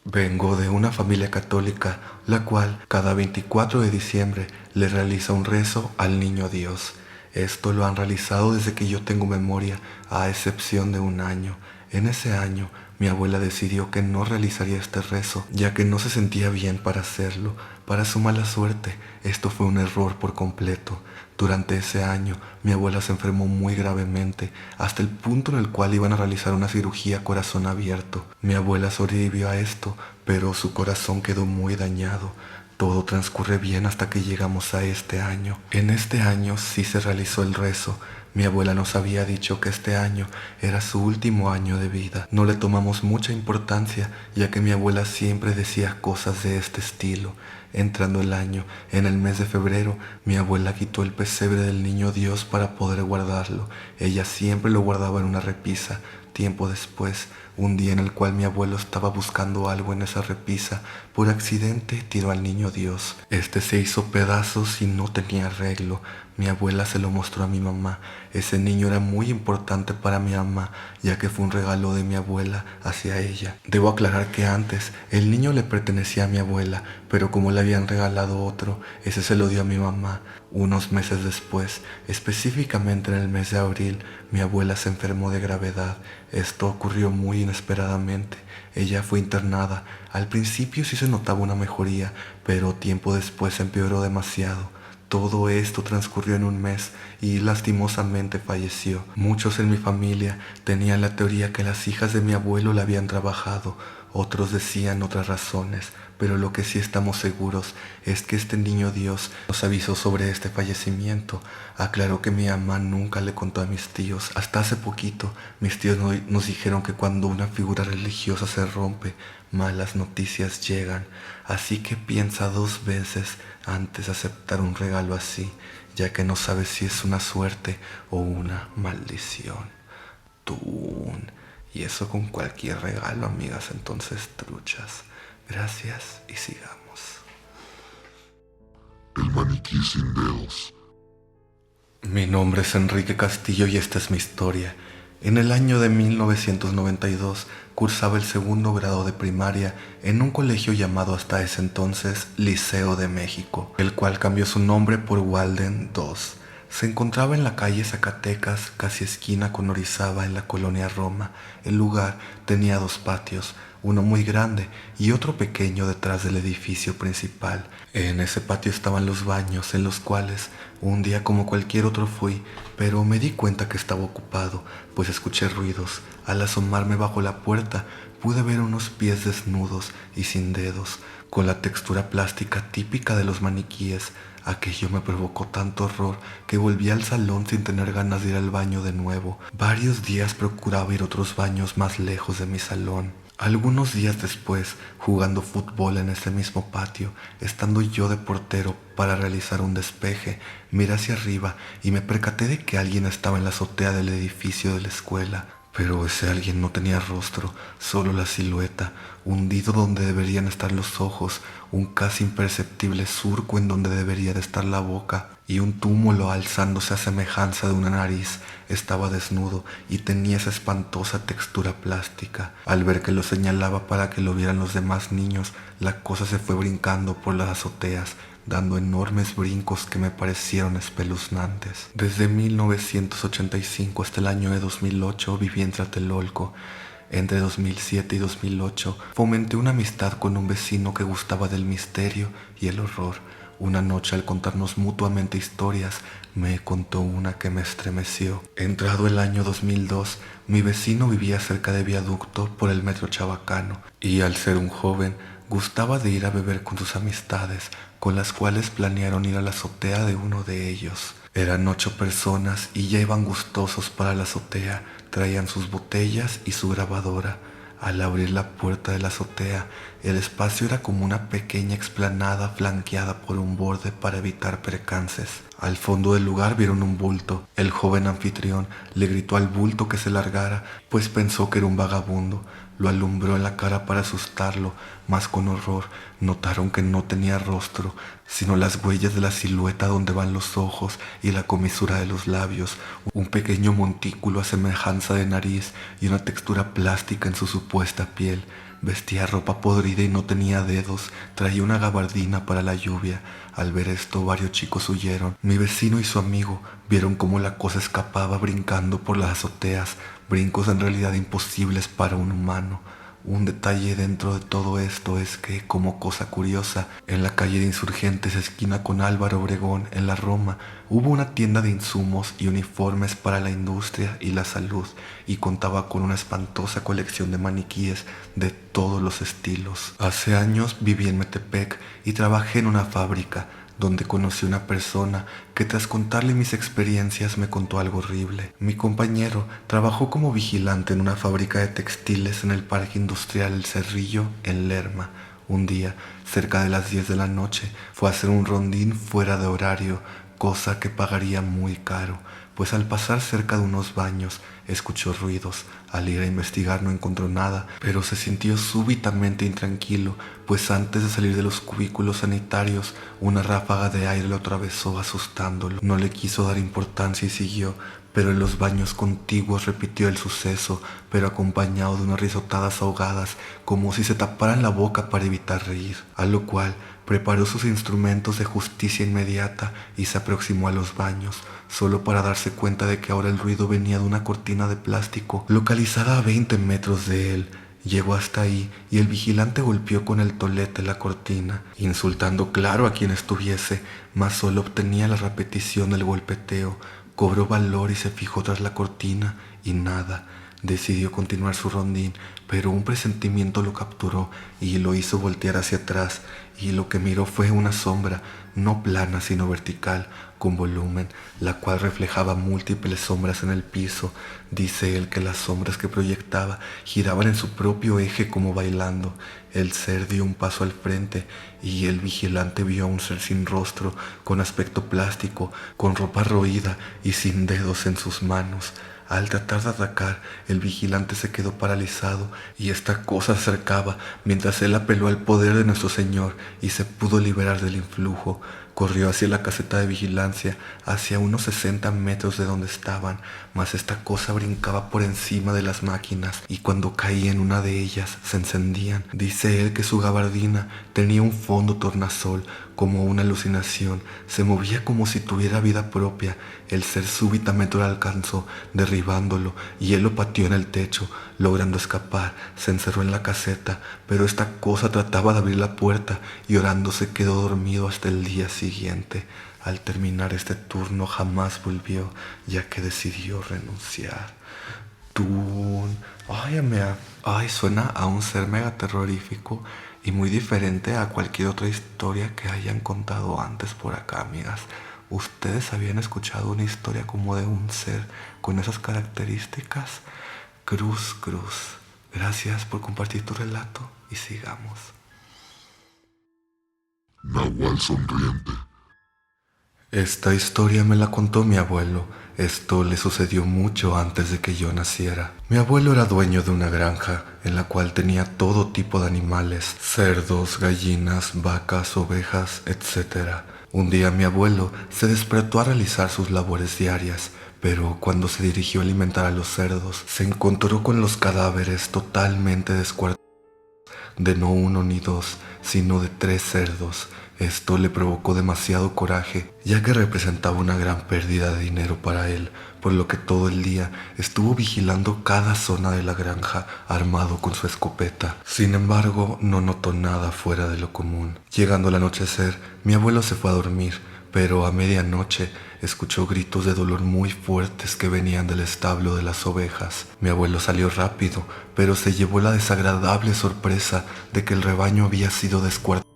Vengo de una familia católica, la cual cada 24 de diciembre le realiza un rezo al niño Dios. Esto lo han realizado desde que yo tengo memoria, a excepción de un año. En ese año, mi abuela decidió que no realizaría este rezo, ya que no se sentía bien para hacerlo. Para su mala suerte, esto fue un error por completo. Durante ese año, mi abuela se enfermó muy gravemente, hasta el punto en el cual iban a realizar una cirugía a corazón abierto. Mi abuela sobrevivió a esto, pero su corazón quedó muy dañado. Todo transcurre bien hasta que llegamos a este año. En este año sí se realizó el rezo. Mi abuela nos había dicho que este año era su último año de vida. No le tomamos mucha importancia, ya que mi abuela siempre decía cosas de este estilo. Entrando el año, en el mes de febrero, mi abuela quitó el pesebre del niño Dios para poder guardarlo. Ella siempre lo guardaba en una repisa. Tiempo después, un día en el cual mi abuelo estaba buscando algo en esa repisa, por accidente tiró al niño Dios. Este se hizo pedazos y no tenía arreglo. Mi abuela se lo mostró a mi mamá. Ese niño era muy importante para mi mamá, ya que fue un regalo de mi abuela hacia ella. Debo aclarar que antes el niño le pertenecía a mi abuela, pero como le habían regalado otro, ese se lo dio a mi mamá. Unos meses después, específicamente en el mes de abril, mi abuela se enfermó de gravedad. Esto ocurrió muy inesperadamente. Ella fue internada. Al principio sí se notaba una mejoría, pero tiempo después empeoró demasiado. Todo esto transcurrió en un mes y lastimosamente falleció. Muchos en mi familia tenían la teoría que las hijas de mi abuelo la habían trabajado, otros decían otras razones, pero lo que sí estamos seguros es que este niño Dios nos avisó sobre este fallecimiento. Aclaró que mi mamá nunca le contó a mis tíos. Hasta hace poquito mis tíos nos dijeron que cuando una figura religiosa se rompe, malas noticias llegan. Así que piensa 2 veces antes de aceptar un regalo así, ya que no sabes si es una suerte o una maldición. Tun. Y eso con cualquier regalo, amigas, entonces truchas. Gracias y sigamos. El maniquí sin dedos. Mi nombre es Enrique Castillo y esta es mi historia. En el año de 1992 cursaba el 2º grado de primaria en un colegio llamado hasta ese entonces Liceo de México, el cual cambió su nombre por Walden II. Se encontraba en la calle Zacatecas, casi esquina con Orizaba, en la colonia Roma. El lugar tenía 2 patios, uno muy grande y otro pequeño detrás del edificio principal. En ese patio estaban los baños, en los cuales un día como cualquier otro fui, pero me di cuenta que estaba ocupado, pues escuché ruidos. Al asomarme bajo la puerta, pude ver unos pies desnudos y sin dedos, con la textura plástica típica de los maniquíes. Aquello me provocó tanto horror que volví al salón sin tener ganas de ir al baño de nuevo. Varios días procuraba ir a otros baños más lejos de mi salón. Algunos días después, jugando fútbol en ese mismo patio, estando yo de portero para realizar un despeje, miré hacia arriba y me percaté de que alguien estaba en la azotea del edificio de la escuela. Pero ese alguien no tenía rostro, solo la silueta, hundido donde deberían estar los ojos, un casi imperceptible surco en donde debería de estar la boca, y un túmulo alzándose a semejanza de una nariz. Estaba desnudo y tenía esa espantosa textura plástica. Al ver que lo señalaba para que lo vieran los demás niños, la cosa se fue brincando por las azoteas, dando enormes brincos que me parecieron espeluznantes. Desde 1985 hasta el año de 2008 viví en Tlatelolco. Entre 2007 y 2008 fomenté una amistad con un vecino que gustaba del misterio y el horror. Una noche, al contarnos mutuamente historias, me contó una que me estremeció. Entrado el año 2002, mi vecino vivía cerca de Viaducto por el metro Chabacano, y al ser un joven, gustaba de ir a beber con sus amistades, con las cuales planearon ir a la azotea de uno de ellos. Eran 8 personas y ya iban gustosos para la azotea. Traían sus botellas y su grabadora. Al abrir la puerta de la azotea, el espacio era como una pequeña explanada flanqueada por un borde para evitar percances. Al fondo del lugar vieron un bulto. El joven anfitrión le gritó al bulto que se largara, pues pensó que era un vagabundo. Lo alumbró en la cara para asustarlo, mas con horror notaron que no tenía rostro, sino las huellas de la silueta donde van los ojos y la comisura de los labios, un pequeño montículo a semejanza de nariz y una textura plástica en su supuesta piel. Vestía ropa podrida y no tenía dedos. Traía una gabardina para la lluvia. Al ver esto, varios chicos huyeron. Mi vecino y su amigo vieron cómo la cosa escapaba brincando por las azoteas, brincos en realidad imposibles para un humano. Un detalle dentro de todo esto es que, como cosa curiosa, en la calle de Insurgentes, esquina con Álvaro Obregón, en la Roma, hubo una tienda de insumos y uniformes para la industria y la salud, y contaba con una espantosa colección de maniquíes de todos los estilos. Hace años viví en Metepec y trabajé en una fábrica, donde conocí a una persona que tras contarle mis experiencias me contó algo horrible. Mi compañero trabajó como vigilante en una fábrica de textiles en el Parque Industrial El Cerrillo, en Lerma. Un día, cerca de las 10 de la noche, fue a hacer un rondín fuera de horario, cosa que pagaría muy caro, pues al pasar cerca de unos baños escuchó ruidos. Al ir a investigar no encontró nada, pero se sintió súbitamente intranquilo, pues antes de salir de los cubículos sanitarios, una ráfaga de aire lo atravesó asustándolo. No le quiso dar importancia y siguió, pero en los baños contiguos repitió el suceso, pero acompañado de unas risotadas ahogadas, como si se taparan la boca para evitar reír, a lo cual preparó sus instrumentos de justicia inmediata y se aproximó a los baños, solo para darse cuenta de que ahora el ruido venía de una cortina de plástico localizada a 20 metros de él. Llegó hasta ahí y el vigilante golpeó con el tolete la cortina, insultando claro a quien estuviese, mas solo obtenía la repetición del golpeteo. Cobró valor y se fijó tras la cortina y nada. Decidió continuar su rondín, pero un presentimiento lo capturó y lo hizo voltear hacia atrás, y lo que miró fue una sombra, no plana sino vertical, con volumen, la cual reflejaba múltiples sombras en el piso. Dice él que las sombras que proyectaba giraban en su propio eje como bailando. El ser dio un paso al frente y el vigilante vio a un ser sin rostro, con aspecto plástico, con ropa roída y sin dedos en sus manos. Al tratar de atacar, el vigilante se quedó paralizado y esta cosa se acercaba mientras él apeló al poder de nuestro Señor y se pudo liberar del influjo. Corrió hacia la caseta de vigilancia, hacia unos 60 metros de donde estaban, mas esta cosa brincaba por encima de las máquinas y cuando caía en una de ellas se encendían. Dice él que su gabardina tenía un fondo tornasol, como una alucinación, se movía como si tuviera vida propia. El ser súbitamente lo alcanzó, derribándolo, y él lo pateó en el techo, logrando escapar. Se encerró en la caseta, pero esta cosa trataba de abrir la puerta y orando se quedó dormido hasta el día siguiente. Al terminar este turno jamás volvió, ya que decidió renunciar. Tun. Ay, suena a un ser mega terrorífico y muy diferente a cualquier otra historia que hayan contado antes por acá, amigas. ¿Ustedes habían escuchado una historia como de un ser con esas características? Cruz, gracias por compartir tu relato y sigamos. Nahual sonriente. Esta historia me la contó mi abuelo. Esto le sucedió mucho antes de que yo naciera. Mi abuelo era dueño de una granja en la cual tenía todo tipo de animales, cerdos, gallinas, vacas, ovejas, etc. Un día mi abuelo se despertó a realizar sus labores diarias, pero cuando se dirigió a alimentar a los cerdos, se encontró con los cadáveres totalmente descuartizados, de no uno ni dos, sino de 3 cerdos. Esto le provocó demasiado coraje, ya que representaba una gran pérdida de dinero para él, por lo que todo el día estuvo vigilando cada zona de la granja armado con su escopeta. Sin embargo, no notó nada fuera de lo común. Llegando al anochecer, mi abuelo se fue a dormir, pero a medianoche escuchó gritos de dolor muy fuertes que venían del establo de las ovejas. Mi abuelo salió rápido, pero se llevó la desagradable sorpresa de que el rebaño había sido descuartizado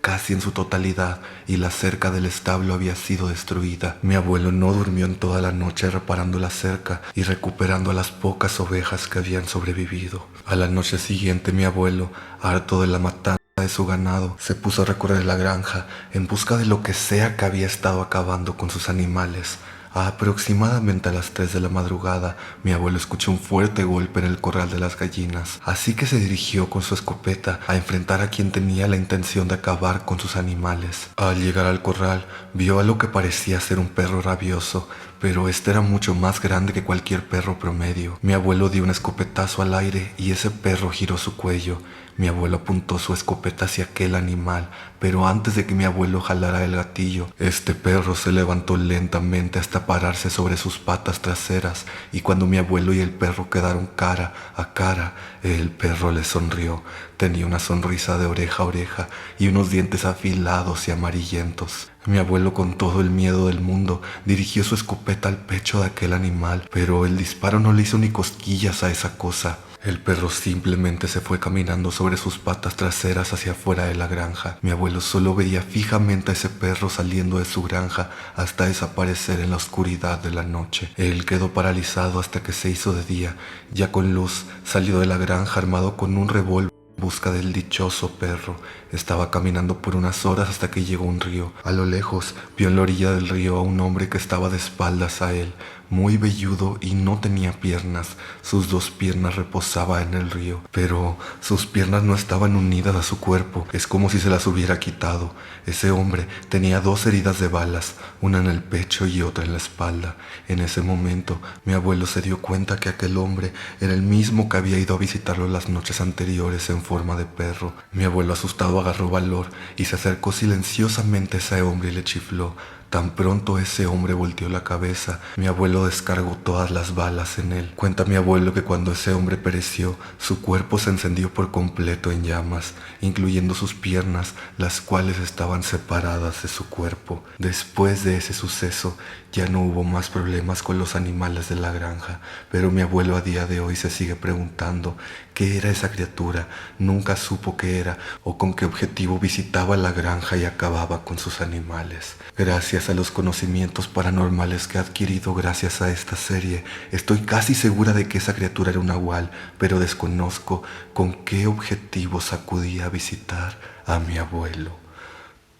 casi en su totalidad y la cerca del establo había sido destruida. Mi abuelo no durmió en toda la noche reparando la cerca y recuperando a las pocas ovejas que habían sobrevivido. A la noche siguiente mi abuelo, harto de la matanza de su ganado, se puso a recorrer la granja en busca de lo que sea que había estado acabando con sus animales. Aproximadamente a las 3 de la madrugada, mi abuelo escuchó un fuerte golpe en el corral de las gallinas, así que se dirigió con su escopeta a enfrentar a quien tenía la intención de acabar con sus animales. Al llegar al corral, vio a lo que parecía ser un perro rabioso, pero este era mucho más grande que cualquier perro promedio. Mi abuelo dio un escopetazo al aire y ese perro giró su cuello. Mi abuelo apuntó su escopeta hacia aquel animal, pero antes de que mi abuelo jalara el gatillo, este perro se levantó lentamente hasta pararse sobre sus patas traseras, y cuando mi abuelo y el perro quedaron cara a cara, el perro le sonrió. Tenía una sonrisa de oreja a oreja y unos dientes afilados y amarillentos. Mi abuelo, con todo el miedo del mundo, dirigió su escopeta al pecho de aquel animal, pero el disparo no le hizo ni cosquillas a esa cosa. El perro simplemente se fue caminando sobre sus patas traseras hacia afuera de la granja. Mi abuelo solo veía fijamente a ese perro saliendo de su granja hasta desaparecer en la oscuridad de la noche. Él quedó paralizado hasta que se hizo de día. Ya con luz, salió de la granja armado con un revólver en busca del dichoso perro. Estaba caminando por unas horas hasta que llegó a un río. A lo lejos vio en la orilla del río a un hombre que estaba de espaldas a él, muy velludo y no tenía piernas. Sus dos piernas reposaban en el río, pero sus piernas no estaban unidas a su cuerpo. Es como si se las hubiera quitado. Ese hombre tenía dos heridas de balas, una en el pecho y otra en la espalda. En ese momento, mi abuelo se dio cuenta que aquel hombre era el mismo que había ido a visitarlo las noches anteriores en forma de perro. Mi abuelo, asustado, agarró valor y se acercó silenciosamente a ese hombre y le chifló. Tan pronto ese hombre volteó la cabeza, mi abuelo descargó todas las balas en él. Cuenta mi abuelo que cuando ese hombre pereció, su cuerpo se encendió por completo en llamas, incluyendo sus piernas, las cuales estaban separadas de su cuerpo. Después de ese suceso, ya no hubo más problemas con los animales de la granja, pero mi abuelo a día de hoy se sigue preguntando qué era esa criatura. Nunca supo qué era o con qué objetivo visitaba la granja y acababa con sus animales. Gracias a los conocimientos paranormales que he adquirido gracias a esta serie, estoy casi segura de que esa criatura era un nahual, pero desconozco con qué objetivos acudía a visitar a mi abuelo.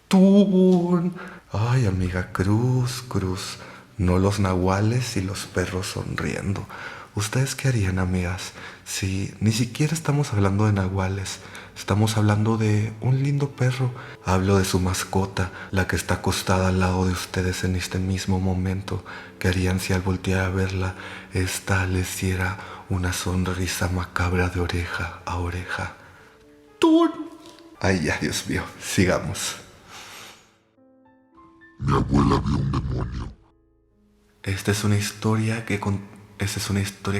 ¡Tún! Ay, amiga, cruz, cruz. No los nahuales y los perros sonriendo. ¿Ustedes qué harían, amigas? Si ni siquiera estamos hablando de nahuales, estamos hablando de un lindo perro. Hablo de su mascota, la que está acostada al lado de ustedes en este mismo momento. ¿Qué harían si al voltear a verla, esta les diera una sonrisa macabra de oreja a oreja? ¡Tún! Ay, ya, Dios mío, sigamos. Mi abuela vio un demonio. Esta es una historia que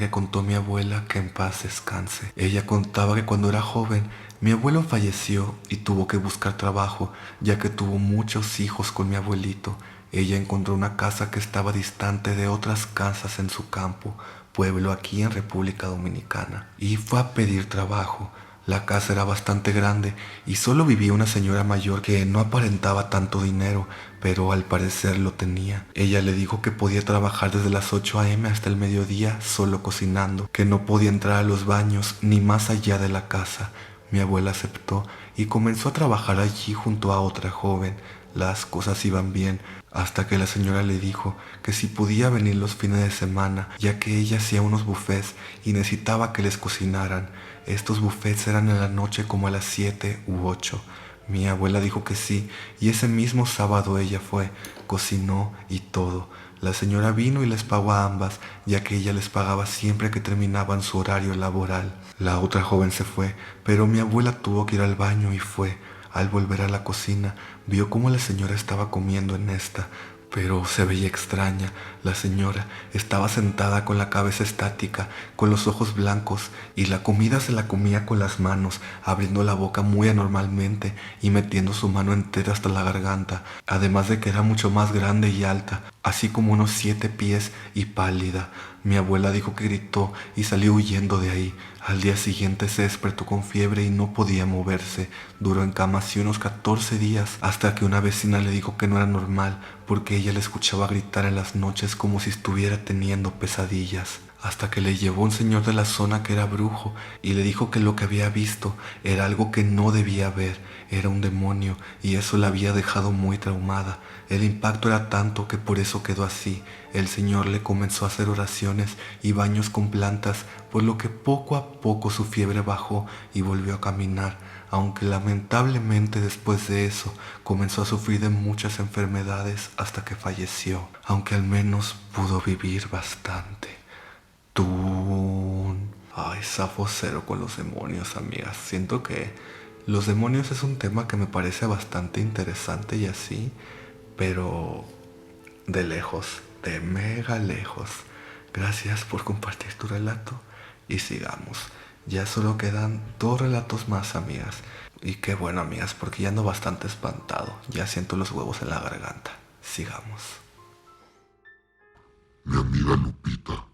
contó mi abuela, que en paz descanse. Ella contaba que cuando era joven, mi abuelo falleció y tuvo que buscar trabajo, ya que tuvo muchos hijos con mi abuelito. Ella encontró una casa que estaba distante de otras casas en su campo, pueblo aquí en República Dominicana, y fue a pedir trabajo. La casa era bastante grande y solo vivía una señora mayor que no aparentaba tanto dinero, pero al parecer lo tenía. Ella le dijo que podía trabajar desde las 8 a.m. hasta el mediodía solo cocinando, que no podía entrar a los baños ni más allá de la casa. Mi abuela aceptó y comenzó a trabajar allí junto a otra joven. Las cosas iban bien hasta que la señora le dijo que si podía venir los fines de semana, ya que ella hacía unos buffets y necesitaba que les cocinaran. Estos buffets eran en la noche como a las 7 u 8. Mi abuela dijo que sí, y ese mismo sábado ella fue, cocinó y todo. La señora vino y les pagó a ambas, ya que ella les pagaba siempre que terminaban su horario laboral. La otra joven se fue, pero mi abuela tuvo que ir al baño y fue. Al volver a la cocina, vio cómo la señora estaba comiendo en esta, pero se veía extraña. La señora estaba sentada con la cabeza estática, con los ojos blancos, y la comida se la comía con las manos, abriendo la boca muy anormalmente y metiendo su mano entera hasta la garganta, además de que era mucho más grande y alta, así como unos 7 pies, y pálida. Mi abuela dijo que gritó y salió huyendo de ahí. Al día siguiente se despertó con fiebre y no podía moverse. Duró en cama así unos 14 días, hasta que una vecina le dijo que no era normal, porque ella le escuchaba gritar en las noches como si estuviera teniendo pesadillas. hasta que le llevó un señor de la zona que era brujo y le dijo que lo que había visto era algo que no debía ver, era un demonio y eso la había dejado muy traumada. El impacto era tanto que por eso quedó así. El señor le comenzó a hacer oraciones y baños con plantas, por lo que poco a poco su fiebre bajó y volvió a caminar, aunque lamentablemente después de eso comenzó a sufrir de muchas enfermedades hasta que falleció, aunque al menos pudo vivir bastante. Tun. Ay, zafo cero con los demonios, amigas. Siento que los demonios es un tema que me parece bastante interesante y así, pero de lejos, de mega lejos. Gracias por compartir tu relato y sigamos. Ya solo quedan 2 relatos más, amigas. Y qué bueno, amigas, porque ya ando bastante espantado. Ya siento los huevos en la garganta. Sigamos. Mi amiga Lupita.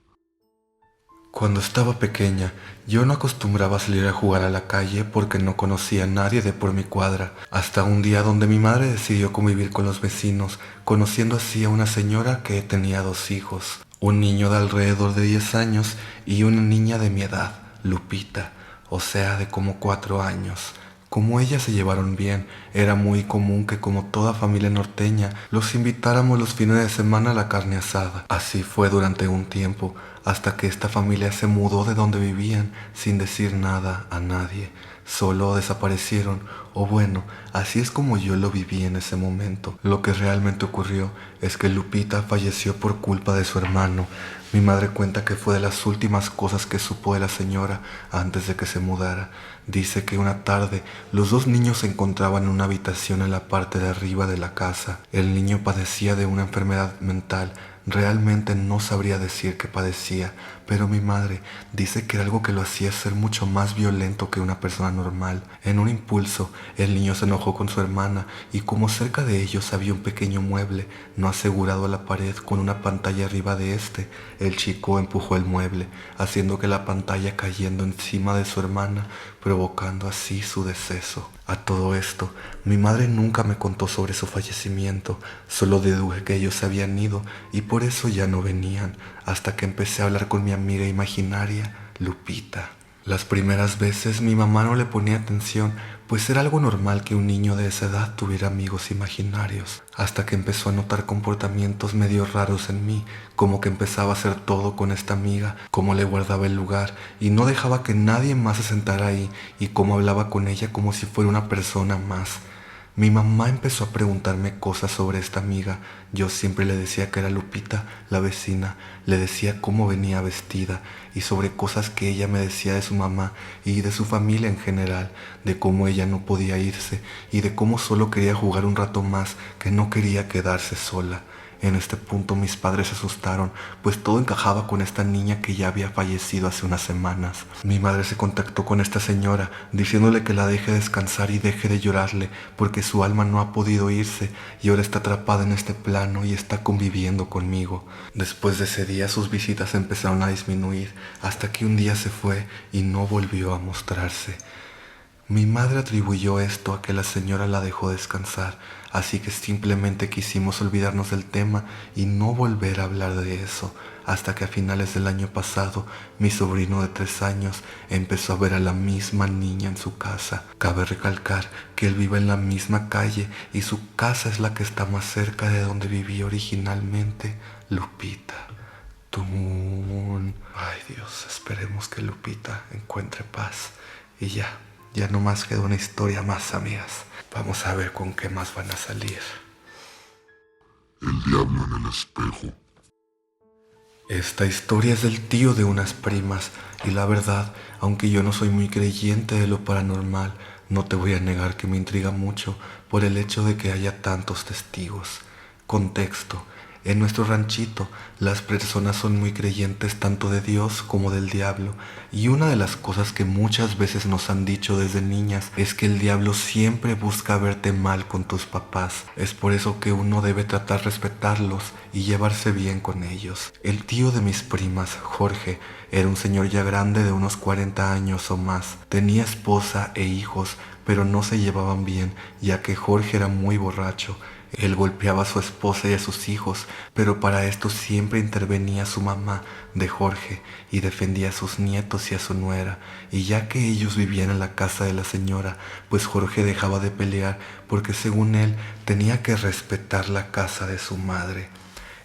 Cuando estaba pequeña, yo no acostumbraba a salir a jugar a la calle porque no conocía a nadie de por mi cuadra, hasta un día donde mi madre decidió convivir con los vecinos, conociendo así a una señora que tenía 2 hijos, un niño de alrededor de 10 años y una niña de mi edad, Lupita, o sea, de como 4 años. Como ellas se llevaron bien, era muy común que como toda familia norteña los invitáramos los fines de semana a la carne asada. Así fue durante un tiempo, hasta que esta familia se mudó de donde vivían sin decir nada a nadie. Solo desaparecieron, o bueno, así es como yo lo viví en ese momento. Lo que realmente ocurrió es que Lupita falleció por culpa de su hermano. Mi madre cuenta que fue de las últimas cosas que supo de la señora antes de que se mudara. Dice que una tarde los 2 niños se encontraban en una habitación en la parte de arriba de la casa. El niño padecía de una enfermedad mental. Realmente no sabría decir qué padecía, pero mi madre dice que era algo que lo hacía ser mucho más violento que una persona normal. En un impulso, el niño se enojó con su hermana y como cerca de ellos había un pequeño mueble no asegurado a la pared con una pantalla arriba de este, el chico empujó el mueble, haciendo que la pantalla cayendo encima de su hermana, provocando así su deceso. A todo esto, mi madre nunca me contó sobre su fallecimiento, solo deduje que ellos se habían ido y por eso ya no venían, hasta que empecé a hablar con mi amiga imaginaria, Lupita. Las primeras veces mi mamá no le ponía atención, pues era algo normal que un niño de esa edad tuviera amigos imaginarios, hasta que empezó a notar comportamientos medio raros en mí, como que empezaba a hacer todo con esta amiga, cómo le guardaba el lugar y no dejaba que nadie más se sentara ahí, y cómo hablaba con ella como si fuera una persona más. Mi mamá empezó a preguntarme cosas sobre esta amiga. Yo siempre le decía que era Lupita, la vecina, le decía cómo venía vestida y sobre cosas que ella me decía de su mamá y de su familia en general, de cómo ella no podía irse y de cómo solo quería jugar un rato más, que no quería quedarse sola. En este punto mis padres se asustaron, pues todo encajaba con esta niña que ya había fallecido hace unas semanas. Mi madre se contactó con esta señora, diciéndole que la deje descansar y deje de llorarle, porque su alma no ha podido irse y ahora está atrapada en este plano y está conviviendo conmigo. Después de ese día sus visitas empezaron a disminuir, hasta que un día se fue y no volvió a mostrarse. Mi madre atribuyó esto a que la señora la dejó descansar, así que simplemente quisimos olvidarnos del tema y no volver a hablar de eso, hasta que a finales del año pasado mi sobrino de 3 años empezó a ver a la misma niña en su casa. Cabe recalcar que él vive en la misma calle y su casa es la que está más cerca de donde vivía originalmente Lupita. Tun. Ay Dios, esperemos que Lupita encuentre paz y ya no más queda una historia más, amigas. Vamos a ver con qué más van a salir. El diablo en el espejo. Esta historia es del tío de unas primas y la verdad, aunque yo no soy muy creyente de lo paranormal, no te voy a negar que me intriga mucho por el hecho de que haya tantos testigos. Contexto. En nuestro ranchito, las personas son muy creyentes tanto de Dios como del diablo, y una de las cosas que muchas veces nos han dicho desde niñas es que el diablo siempre busca verte mal con tus papás. Es por eso que uno debe tratar de respetarlos y llevarse bien con ellos. El tío de mis primas, Jorge, era un señor ya grande de unos 40 años o más. Tenía esposa e hijos, pero no se llevaban bien, ya que Jorge era muy borracho. Él golpeaba a su esposa y a sus hijos, pero para esto siempre intervenía su mamá de Jorge y defendía a sus nietos y a su nuera, y ya que ellos vivían en la casa de la señora, pues Jorge dejaba de pelear porque según él tenía que respetar la casa de su madre.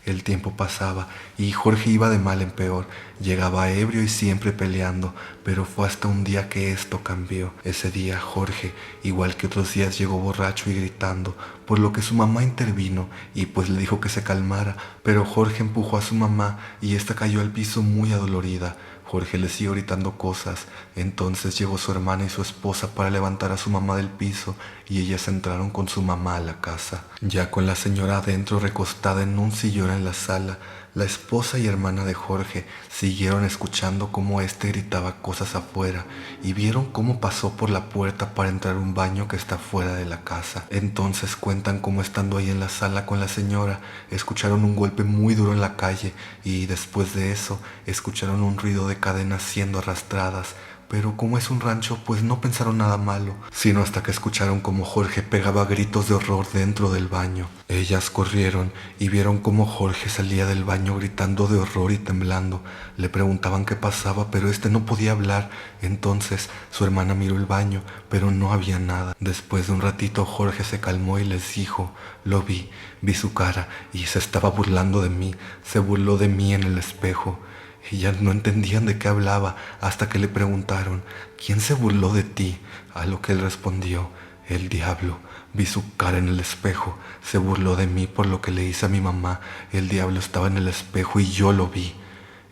El tiempo pasaba y Jorge iba de mal en peor, llegaba ebrio y siempre peleando, pero fue hasta un día que esto cambió. Ese día Jorge, igual que otros días, llegó borracho y gritando, por lo que su mamá intervino y pues le dijo que se calmara, pero Jorge empujó a su mamá y ésta cayó al piso muy adolorida. Jorge le siguió gritando cosas, entonces llegó su hermana y su esposa para levantar a su mamá del piso y ellas entraron con su mamá a la casa. Ya con la señora adentro recostada en un sillón en la sala, la esposa y hermana de Jorge siguieron escuchando cómo éste gritaba cosas afuera y vieron cómo pasó por la puerta para entrar a un baño que está fuera de la casa. Entonces cuentan cómo estando ahí en la sala con la señora, escucharon un golpe muy duro en la calle y después de eso escucharon un ruido de cadenas siendo arrastradas. Pero como es un rancho, pues no pensaron nada malo, sino hasta que escucharon como Jorge pegaba gritos de horror dentro del baño. Ellas corrieron y vieron cómo Jorge salía del baño gritando de horror y temblando. Le preguntaban qué pasaba, pero este no podía hablar. Entonces su hermana miró el baño, pero no había nada. Después de un ratito Jorge se calmó y les dijo, lo vi su cara y se estaba burlando de mí, se burló de mí en el espejo. Ellas no entendían de qué hablaba hasta que le preguntaron, ¿quién se burló de ti? A lo que él respondió, el diablo. Vi su cara en el espejo, se burló de mí por lo que le hice a mi mamá. El diablo estaba en el espejo y yo lo vi.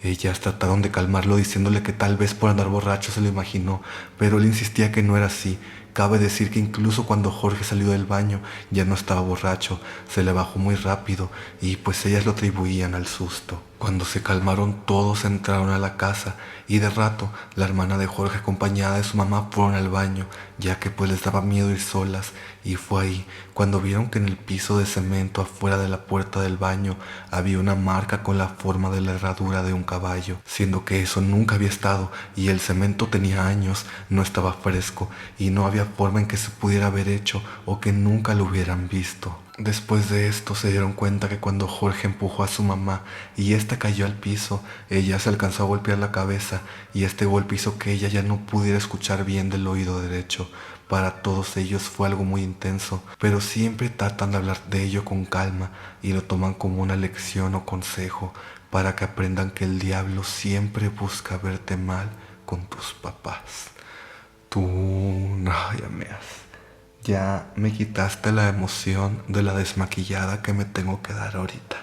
Ellas trataron de calmarlo diciéndole que tal vez por andar borracho se lo imaginó, pero él insistía que no era así. Cabe decir que incluso cuando Jorge salió del baño ya no estaba borracho, se le bajó muy rápido y pues ellas lo atribuían al susto. Cuando se calmaron todos entraron a la casa y de rato la hermana de Jorge acompañada de su mamá fueron al baño, ya que pues les daba miedo ir solas, y fue ahí cuando vieron que en el piso de cemento afuera de la puerta del baño había una marca con la forma de la herradura de un caballo, siendo que eso nunca había estado y el cemento tenía años, no estaba fresco y no había forma en que se pudiera haber hecho o que nunca lo hubieran visto. Después de esto se dieron cuenta que cuando Jorge empujó a su mamá y ésta cayó al piso, ella se alcanzó a golpear la cabeza y este golpe hizo que ella ya no pudiera escuchar bien del oído derecho. Para todos ellos fue algo muy intenso, pero siempre tratan de hablar de ello con calma y lo toman como una lección o consejo para que aprendan que el diablo siempre busca verte mal con tus papás. Tú no llameas. Ya me quitaste la emoción de la desmaquillada que me tengo que dar ahorita.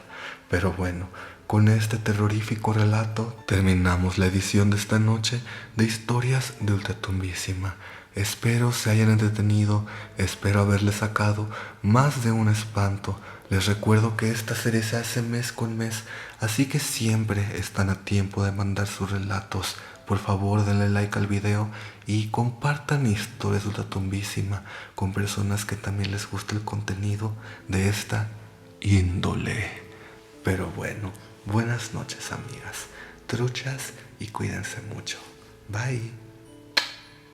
Pero bueno, con este terrorífico relato terminamos la edición de esta noche de Historias de Ultratumbísima. Espero se hayan entretenido, espero haberles sacado más de un espanto. Les recuerdo que esta serie se hace mes con mes, así que siempre están a tiempo de mandar sus relatos. Por favor denle like al video y compartan Historias de Ultratumbísima con personas que también les gusta el contenido de esta índole. Pero bueno, buenas noches amigas, truchas y cuídense mucho. Bye.